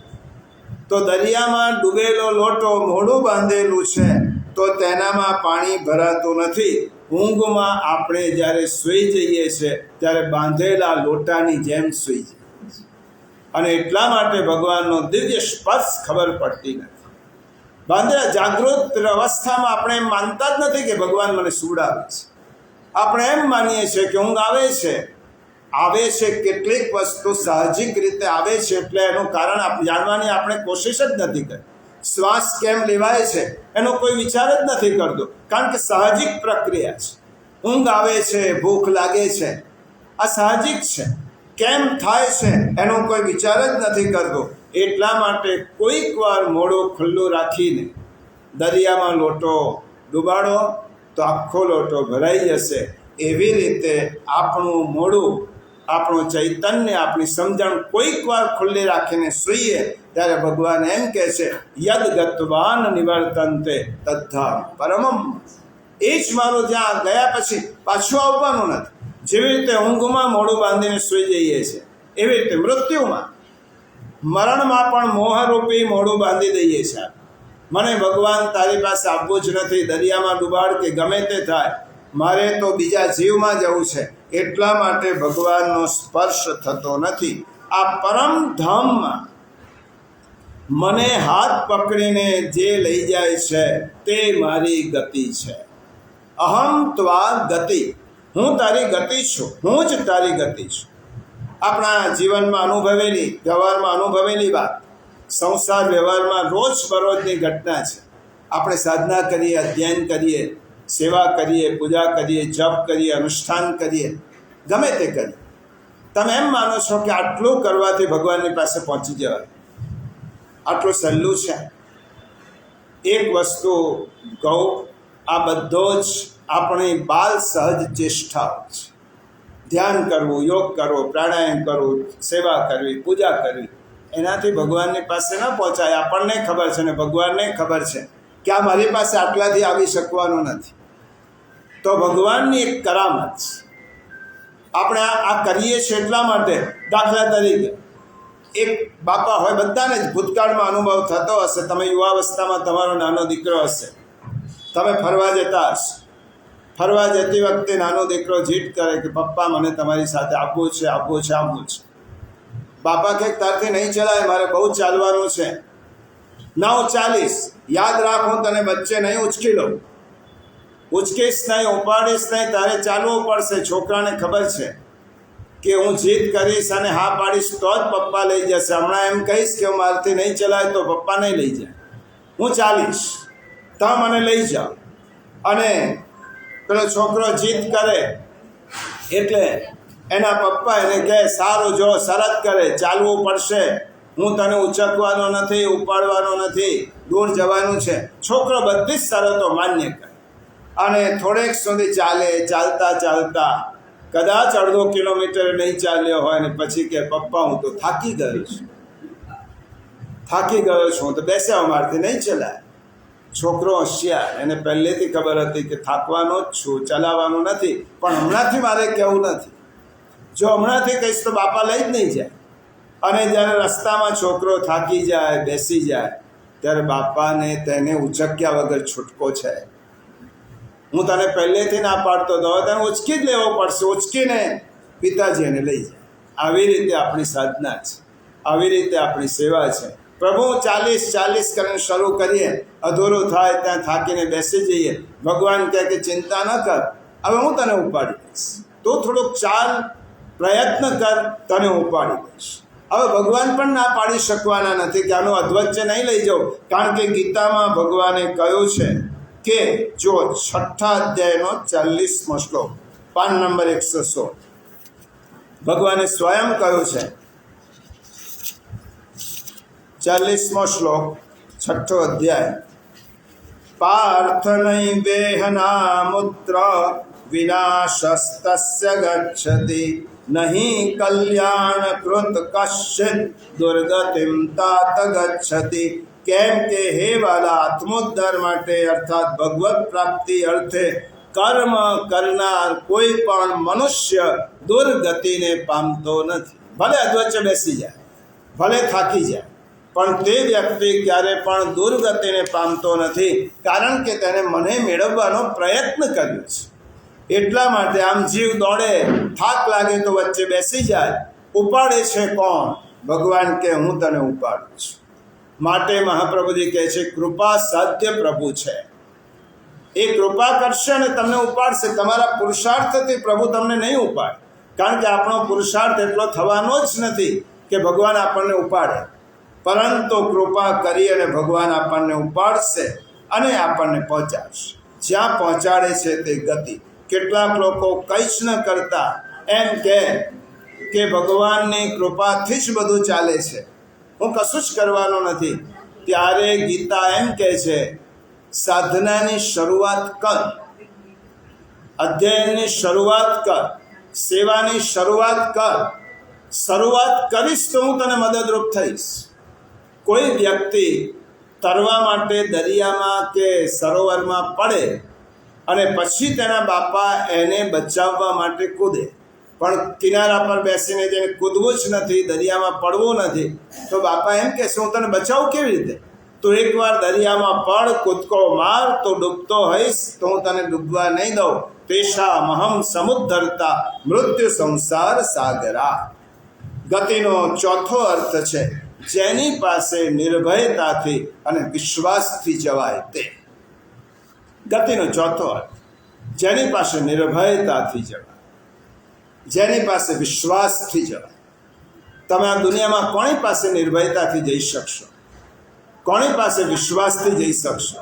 તો દરિયામાં ડૂબેલો લોટો મોઢું બાંધેલું છે તો તેનામાં પાણી ભરાતું નથી. ઊંઘમાં આપણે જ્યારે સૂઈ જઈએ છીએ ત્યારે બાંધેલા લોટાની જેમ સૂઈ જઈએ અને એટલા માટે ભગવાનનો દિવ્ય સ્પર્શ ખબર પડતી નથી. બાંધેલા જાગૃત અવસ્થામાં આપણે એમ માનતા જ નથી કે ભગવાન મને સુવડાવે છે. આપણે એમ માનીએ છીએ કે ઊંઘ આવે છે. કેટલીક વસ્તુ સાહજિક રીતે આવે છે એટલે એનું કારણ જાણવાની આપણે કોશિશ જ નથી કરી. શ્વાસ કેમ લેવાય છે એનો કોઈ વિચાર જ નથી કરતો, કારણ કે સાહજિક પ્રક્રિયા છે. ઊંઘ આવે છે, ભૂખ લાગે છે, આ સાહજિક છે. કેમ થાય છે એનો કોઈ વિચાર જ નથી કરતો. એટલા માટે કોઈક વાર મોઢું ખુલ્લું રાખીને દરિયામાં લોટો ડૂબાડો તો આખો લોટો ભરાઈ જશે. એવી રીતે આપણું મોઢું, આપણું ચૈતન્ય, આપણી સમજણ કોઈક વાર ખુલ્લી રાખીને સૂઈએ ત્યારે ભગવાન એમ કહે છે, યદ ગત્વાન નિવર્તન્તે તદ્ધા પરમમ. એ જ મારું જ્યાં ગયા પછી પાછું આવવાનું નથી. જેવી રીતે ઊંઘમાં મોઢું બાંધીને સૂઈ જઈએ છીએ, એવી રીતે મૃત્યુમાં, મરણમાં પણ મોહરૂપી મોઢું બાંધી દઈએ છીએ. મને ભગવાન તારી પાસે આવવું જ નથી, દરિયામાં ડૂબાડ કે ગમે તે થાય, મારે તો બીજા જીવમાં જવું છે. એટલા માટે ભગવાનનો સ્પર્શ થતો નથી. આ પરમ ધામમાં મને હાથ પકડીને જે લઈ જાય છે તે મારી ગતિ છે. અહમ ત્વા ગતિ, હું તારી ગતિ છું, હું જ તારી ગતિ છું. આપણા જીવનમાં અનુભવેલી, વ્યવહારમાં અનુભવેલી વાત, સંસાર વ્યવહારમાં રોજબરોજની ઘટના છે. આપણે સાધના કરીએ, અધ્યયન કરીએ, સેવા કરીએ, પૂજા કરીએ, જપ કરીએ, અનુષ્ઠાન કરીએ, ગમે તે કરીએ. તમે એમ માનો છો કે આટલું કરવાથી ભગવાનની પાસે પહોંચી જવાય? આટલું સહેલું છે? એક વસ્તુ કહું, આ બધો જ આપણી બાલ સહજ ચેષ્ટાઓ છે. ધ્યાન કરવું, યોગ કરવો, પ્રાણાયામ કરવું, સેવા કરવી, પૂજા કરવી, એનાથી ભગવાનની પાસે ન પહોંચાય. આપણને ખબર છે ને ભગવાનને ખબર છે કે આ મારી પાસે આટલાથી આવી શકવાનું નથી. તો ભગવાનની એક કરામત છે. આપણે આ કરીએ છીએ એટલા માટે. દાખલા તરીકે એક બાપા હોય, બધાને જ ભૂતકાળમાં અનુભવ થતો હશે. તમે યુવાવસ્થામાં તમારો નાનો દીકરો હશે, તમે ફરવા જતા હશો. ફરવા જતી વખતે નાનો દીકરો જીદ કરે કે પપ્પા મને તમારી સાથે આવવું છે, આવવું છે, આવવું છે. બાપા કહે તારથી નહીં ચલાય, મારે બહુ ચાલવાનું છે. ના હું ચાલીશ, યાદ રાખ હું તને વચ્ચે નહીં ઉચકી લઉં, ઉચકીશ નહીં, ઉપાડીશ નહીં, તારે ચાલવું પડશે. છોકરાને ખબર છે કે હું જીદ કરીશ અને હા પાડીશ તો જ પપ્પા લઈ જશે. હમણાં એમ કહીશ કે હું મારાથી નહીં ચલાય તો પપ્પા નહીં લઈ જાય. હું ચાલીશ, તમે મને લઈ જાઓ. અને પેલો છોકરો જીદ કરે એટલે એના પપ્પા એને કહે સારું, જો શરત કરે ચાલવું પડશે, હું તને ઉચકવાનો નથી, ઉપાડવાનો નથી, દૂર જવાનું છે. છોકરો બધી જ શરતો માન્ય કરે અને થોડેક સુધી ચાલે. ચાલતા ચાલતા કદાચ અડધો કિલોમીટર નહીં ચાલ્યો હોય ને પછી કે પપ્પા હું તો થાકી ગયો છું, હું તો બેસ્યા, મારાથી નહીં ચલાય. છોકરો હોશિયાર, એને પહેલેથી ખબર હતી કે થાકવાનો જ છું, ચલાવવાનું નથી. પણ હમણાંથી મારે કહેવું નથી, જો હમણાંથી કહીશ તો બાપા લઈ જ નહીં જાય. અને જ્યારે રસ્તામાં છોકરો થાકી જાય, બેસી જાય, ત્યારે બાપાને તેને ઉચક્યા વગર છૂટકો છે. હું તને પહેલેથી ના પાડતો હતો, હવે તને ઉચકી જ લેવો પડશે. ઉચકીને પિતાજી એને લઈ જાય. આવી રીતે આપણી સાધના છે, આવી રીતે આપણી સેવા છે. પ્રભુ 40 કરીને શરૂ કરીએ, અધૂરું થાય ત્યાં થાકીને બેસી જઈએ. ભગવાન કહે કે ચિંતા ન કર, હવે હું તને ઉપાડી દઈશ, તું થોડુંક ચાલ, પ્રયત્ન કર, તને ઉપાડી દઈશ. હવે ભગવાન પણ ના પાડી શકવાના નથી કે આનું અધવચ્ચે નહીં લઈ જાઉં, કારણ કે ગીતામાં ભગવાને કહ્યું છે કે જો 6ઠા અધ્યાયનો 40મો શ્લોક, પાન નંબર 116, ભગવાને સ્વયં કહ્યું છે. 40મો શ્લોક, 6ઠ્ઠો અધ્યાય. પાર્થ નૈવેહનામુત્ર વિનાશસ્તસ્ય ગચ્છતિ નહીં કલ્યાણ કૃત કશ્ચિત દુર્ગતિમ તાત ગચ્છતિ. કેમ કે હે વાલા, આત્મોદ્ધાર માટે અર્થાત ભગવત પ્રાપ્તિ અર્થે કર્મ કરનાર કોઈ પણ મનુષ્ય દુર્ગતિને પામતો નથી. ભલે અધવચ્ચે બેસી જાય, ભલે થાકી જાય, પણ તે વ્યક્તિ ક્યારે પણ દુર્ગતિને પામતો નથી, કારણ કે તેને મને મેળવવાનો પ્રયત્ન કર્યો છે. એટલા માટે આમ જીવ દોડે, થાક લાગે તો વચ્ચે બેસી જાય. ઉપાડે છે કોણ? ભગવાન કે હું તને ઉપાડું છું. માટે મહાપ્રભુજી કહે છે કૃપા સાધ્ય પ્રભુ છે. એ કૃપા કરશે અને તમને ઉપાડશે. તમારા પુરુષાર્થથી પ્રભુ તમને નહીં ઉપાડે, કારણ કે આપણો પુરુષાર્થ એટલો થવાનો જ નથી કે ભગવાન આપણને ઉપાડે. પરંતુ કૃપા કરી અને ભગવાન આપણને ઉપાડશે અને આપણને પહોંચાડશે. જ્યાં પહોંચાડે છે તે ગતિ. કેટલાક લોકો કંઈ જ ન કરતા એમ કે ભગવાનની કૃપાથી જ બધું ચાલે છે, હું કશું જ કરવાનો નથી. ત્યારે ગીતા એમ કહે છે સાધનાની શરૂઆત કર, અધ્યયનની શરૂઆત કર, સેવાની શરૂઆત કર. શરૂઆત કરીશ તો હું તને મદદરૂપ થઈશ. કોઈ વ્યક્તિ તરવા માટે દરિયામાં કે સરોવરમાં પડે અને પછી તેના બાપા એને બચાવવા માટે કૂદે, પણ કિનારા પર બેસીને જેને કૂદવું જ નથી, દરિયામાં પડવું નથી, તો બાપા એમ કહેશે હું તને બચાવું કેવી રીતે? તો એકવાર દરિયામાં પડ, કૂદકો માર, તો ડૂબતો હોઈશ તો હું તને ડૂબવા નહીં દઉં. તેષા મહમ સમુદ્ધરતા મૃત્યુ સંસાર સાગરા. ગતિનો ચોથો અર્થ છે જેની પાસે નિર્ભયતાથી અને વિશ્વાસથી જવાય તે. ગતિનો ચોથો અર્થ જેની પાસે નિર્ભયતાથી જવાય, જેની પાસે વિશ્વાસથી જવાય. તમે આ દુનિયામાં કોની પાસે નિર્ભયતાથી જઈ શકશો? કોની પાસે વિશ્વાસથી જઈ શકશો?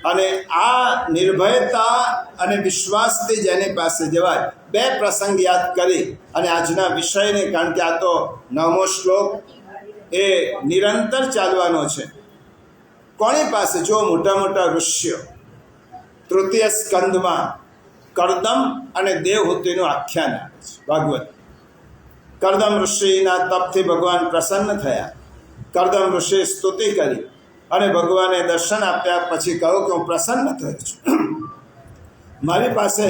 અને આ નિર્ભયતા અને વિશ્વાસથી જેની પાસે જવાય, બે પ્રસંગ યાદ કરી અને આજના વિષયને, કારણ કે આ તો 9મો શ્લોક એ નિરંતર ચાલવાનો છે. કોની પાસે? જો મોટા મોટા ઋષિઓ, તૃતીય સ્કંદમાં કરદમ અને દેવહૂતિનું આખ્યાન આવે છે ભાગવત. કરદમ ઋષિના તપથી ભગવાન પ્રસન્ન થયા. કરદમ ઋષિએ સ્તુતિ કરી અને ભગવાને દર્શન આપ્યા. પછી કહ્યું કે હું પ્રસન્ન થયો છું, મારી પાસે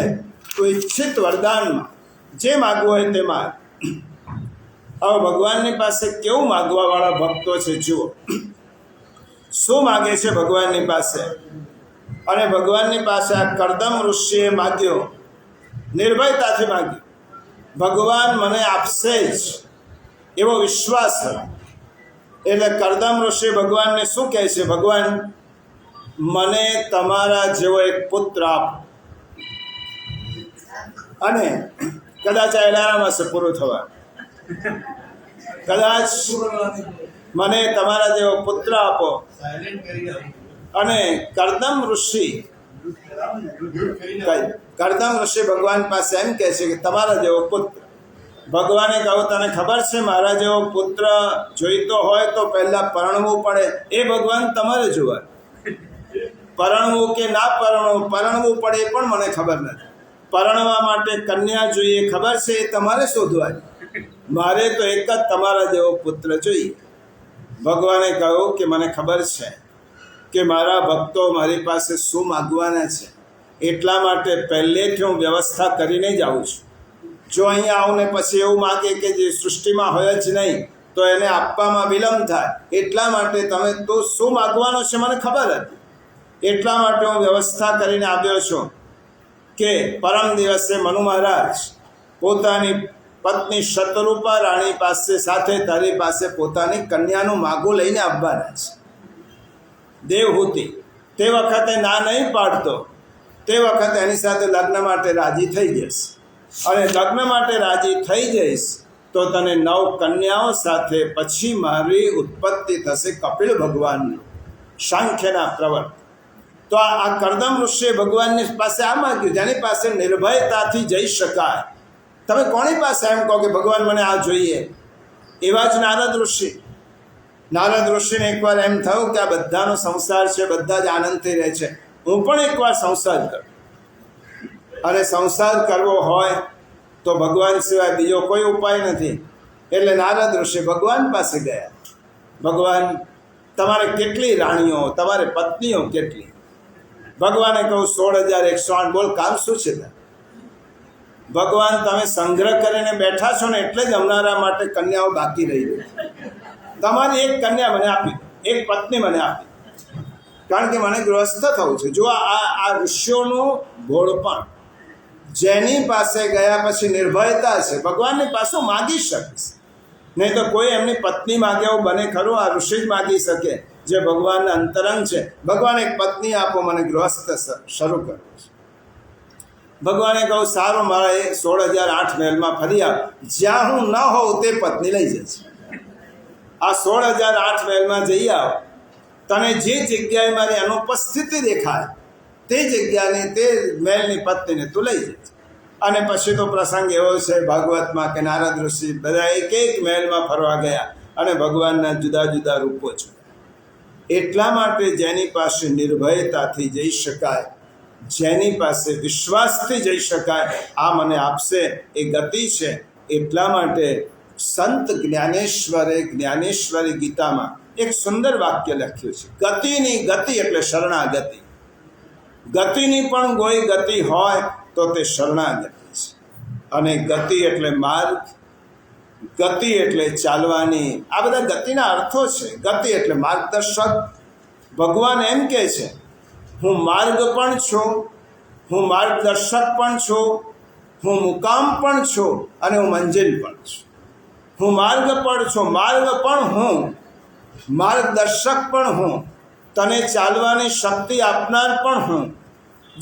કોઈ ઈચ્છિત વરદાનમાં જે માગવું હોય તે માગ. હવે ભગવાનની પાસે કેવું માગવાવાળા ભક્તો છે જુઓ. શું માગે છે ભગવાનની પાસે? અને ભગવાનની પાસે આ કરદમ ઋષિએ માગ્યો, નિર્ભયતાથી માગ્યો. ભગવાન મને આપશે જ એવો વિશ્વાસ હતો. એટલે કરદમ ઋષિ ભગવાનને શું કહે છે? ભગવાન મને તમારા જેવો એક પુત્ર આપો. અને કદાચ આ એલારામ હશે પૂરું થવા. કદાચ મને તમારા જેવો પુત્ર આપો. અને કરદમ ઋષિ ભગવાન પાસે એમ કહે છે કે તમારા જેવો પુત્ર. ભગવાને કહ્યું તને ખબર છે મારા જેવો પુત્ર જોઈતો હોય તો પહેલા પરણવું પડે. એ ભગવાન તમારે જોવા, પરણવું કે ના પરણવું પડે એ પણ મને ખબર નથી. પરણવા માટે કન્યા જોઈએ ખબર છે એ તમારે શોધવાની. મારે તો એક જ તમારા જેવો પુત્ર જોઈએ. ભગવાને કહ્યું કે મને ખબર છે કે મારા ભક્તો મારી પાસે શું માગવાના છે, એટલા માટે પહેલેથી હું વ્યવસ્થા કરીને જ આવું છું. જો અહીંયા આવું ને પછી એવું માગે કે જે સૃષ્ટિમાં હોય જ નહીં તો એને આપવામાં વિલંબ થાય. એટલા માટે તમે તો શું માગવાનો છે મને ખબર હતી, એટલા માટે હું વ્યવસ્થા કરીને આવ્યો છું કે પરમ દિવસે મનુ મહારાજ પોતાની પત્ની શતરૂપા રાણી પાસે સાથે તારી પાસે પોતાની કન્યાનું માગું લઈને આવવાના છે. દેવહૂતિ તે વખતે ના નહીં પાડતો, તે વખતે એની સાથે લગ્ન માટે રાજી થઈ જઈશ. અને લગ્ન માટે રાજી થઈ જઈશ તો તને 9 કન્યાઓ સાથે પછી મારી ઉત્પત્તિ થશે કપિલ ભગવાનની, સાંખ્યના પ્રવર્ત. તો આ કરદમ ઋષિએ ભગવાનની પાસે આ માગ્યું જેની પાસે નિર્ભયતાથી જઈ શકાય. તમે કોની પાસે એમ કહો કે ભગવાન મને આ જોઈએ? એવા જ નારદ ઋષિ. નારદ ઋષિને એકવાર એમ થયું કે આ બધાનો સંસાર છે, બધા જ આનંદથી રહે છે, હું પણ એકવાર સંસાર કરું. અને સંસાર કરવો હોય તો ભગવાન સિવાય બીજો કોઈ ઉપાય નથી. એટલે નારદ ઋષિ ભગવાન પાસે ગયા. ભગવાન તમારે કેટલી રાણીઓ, તમારે પત્નીઓ કેટલી? ભગવાને કહ્યું 16,108. બોલ કામ શું છે? ભગવાન તમે સંગ્રહ કરીને બેઠા છો ને એટલે જ હમણાં માટે કન્યાઓ બાકી રહી ગઈ. તમારી એક કન્યા મને આપી, એક પત્ની મને આપી, કારણ કે મને ગૃહસ્થ થવું છે. જો આ ઋષિઓનું ભોળપણ, જેની પાસે ગયા પછી નિર્ભયતા છે, ભગવાનની પાસે માગી શકીશ. નહીં તો કોઈ એમની પત્ની માગે એવું બને ખરું? આ ઋષિ જ માગી શકે જે ભગવાનના અંતરંગ છે. ભગવાન એક પત્ની આપો, મને ગૃહસ્થ શરૂ કરવું છે. ભગવાને કહું સારું, મારા એ 16,008 મહેલમાં ફરી આવ, જ્યાં હું ન હોઉં તે પત્ની લઈ જશે. આ 16,008 મહેલમાં જઈ આવ, તને જે જગ્યાએ મારી અનુપસ્થિતિ દેખાય તે જગ્યાની તે મહેલની પત્નીને તું લઈ જજે. અને પછી તો પ્રસંગ એવો છે ભાગવતમાં કે નારદ ઋષિ બધા એક મહેલમાં ફરવા ગયા અને ભગવાનના જુદા જુદા રૂપો છે. એટલા માટે જેની પાસે નિર્ભયતાથી જઈ શકાય, જેની પાસે વિશ્વાસથી જઈ શકાય, આ મને આપશે એ ગતિ છે. એટલા માટે સંત જ્ઞાનેશ્વરી ગીતામાં એક સુંદર વાક્ય લખ્યું છે, ગતિની ગતિ એટલે શરણાગતિ. ગતિની પણ કોઈ ગતિ હોય તો તે શરણાગતિ છે. અને ગતિ એટલે માર્ગ, ગતિ એટલે ચાલવાની. આ બધા ગતિના અર્થો છે. ગતિ એટલે માર્ગદર્શક. ભગવાન એમ કહે છે હું માર્ગ પણ છું, હું માર્ગદર્શક પણ છું, હું મુકામ પણ છું અને હું મંજિલ પણ છું. હું માર્ગ પણ છું, માર્ગ પણ હું, માર્ગદર્શક પણ હું, તને ચાલવાની શક્તિ આપનાર પણ હું,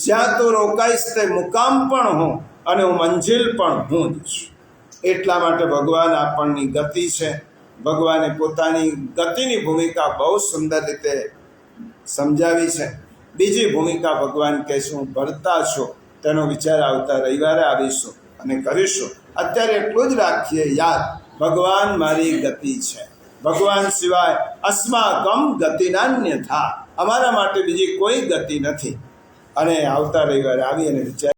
જ્યાં તું રોકાઈશ તે મુકામ પણ હું અને હું મંજિલ પણ હું જ છું. એટલા માટે ભગવાન આપણની ગતિ છે. ભગવાને પોતાની ગતિની ભૂમિકા બહુ સુંદર રીતે સમજાવી છે. બીજી ભૂમિકા ભગવાન કહે છે હું ભરતા છું, તેનો વિચાર આવતા રવિવારે આવીશું અને કરીશું. અત્યારે એટલું જ રાખીએ યાદ, ભગવાન મારી ગતિ છે. ભગવાન સિવાય અસ્માકમ ગતિનાન્યથા, અમારા માટે બીજી કોઈ ગતિ નથી. અને આવતા રવિવારે આવી અને વિચાર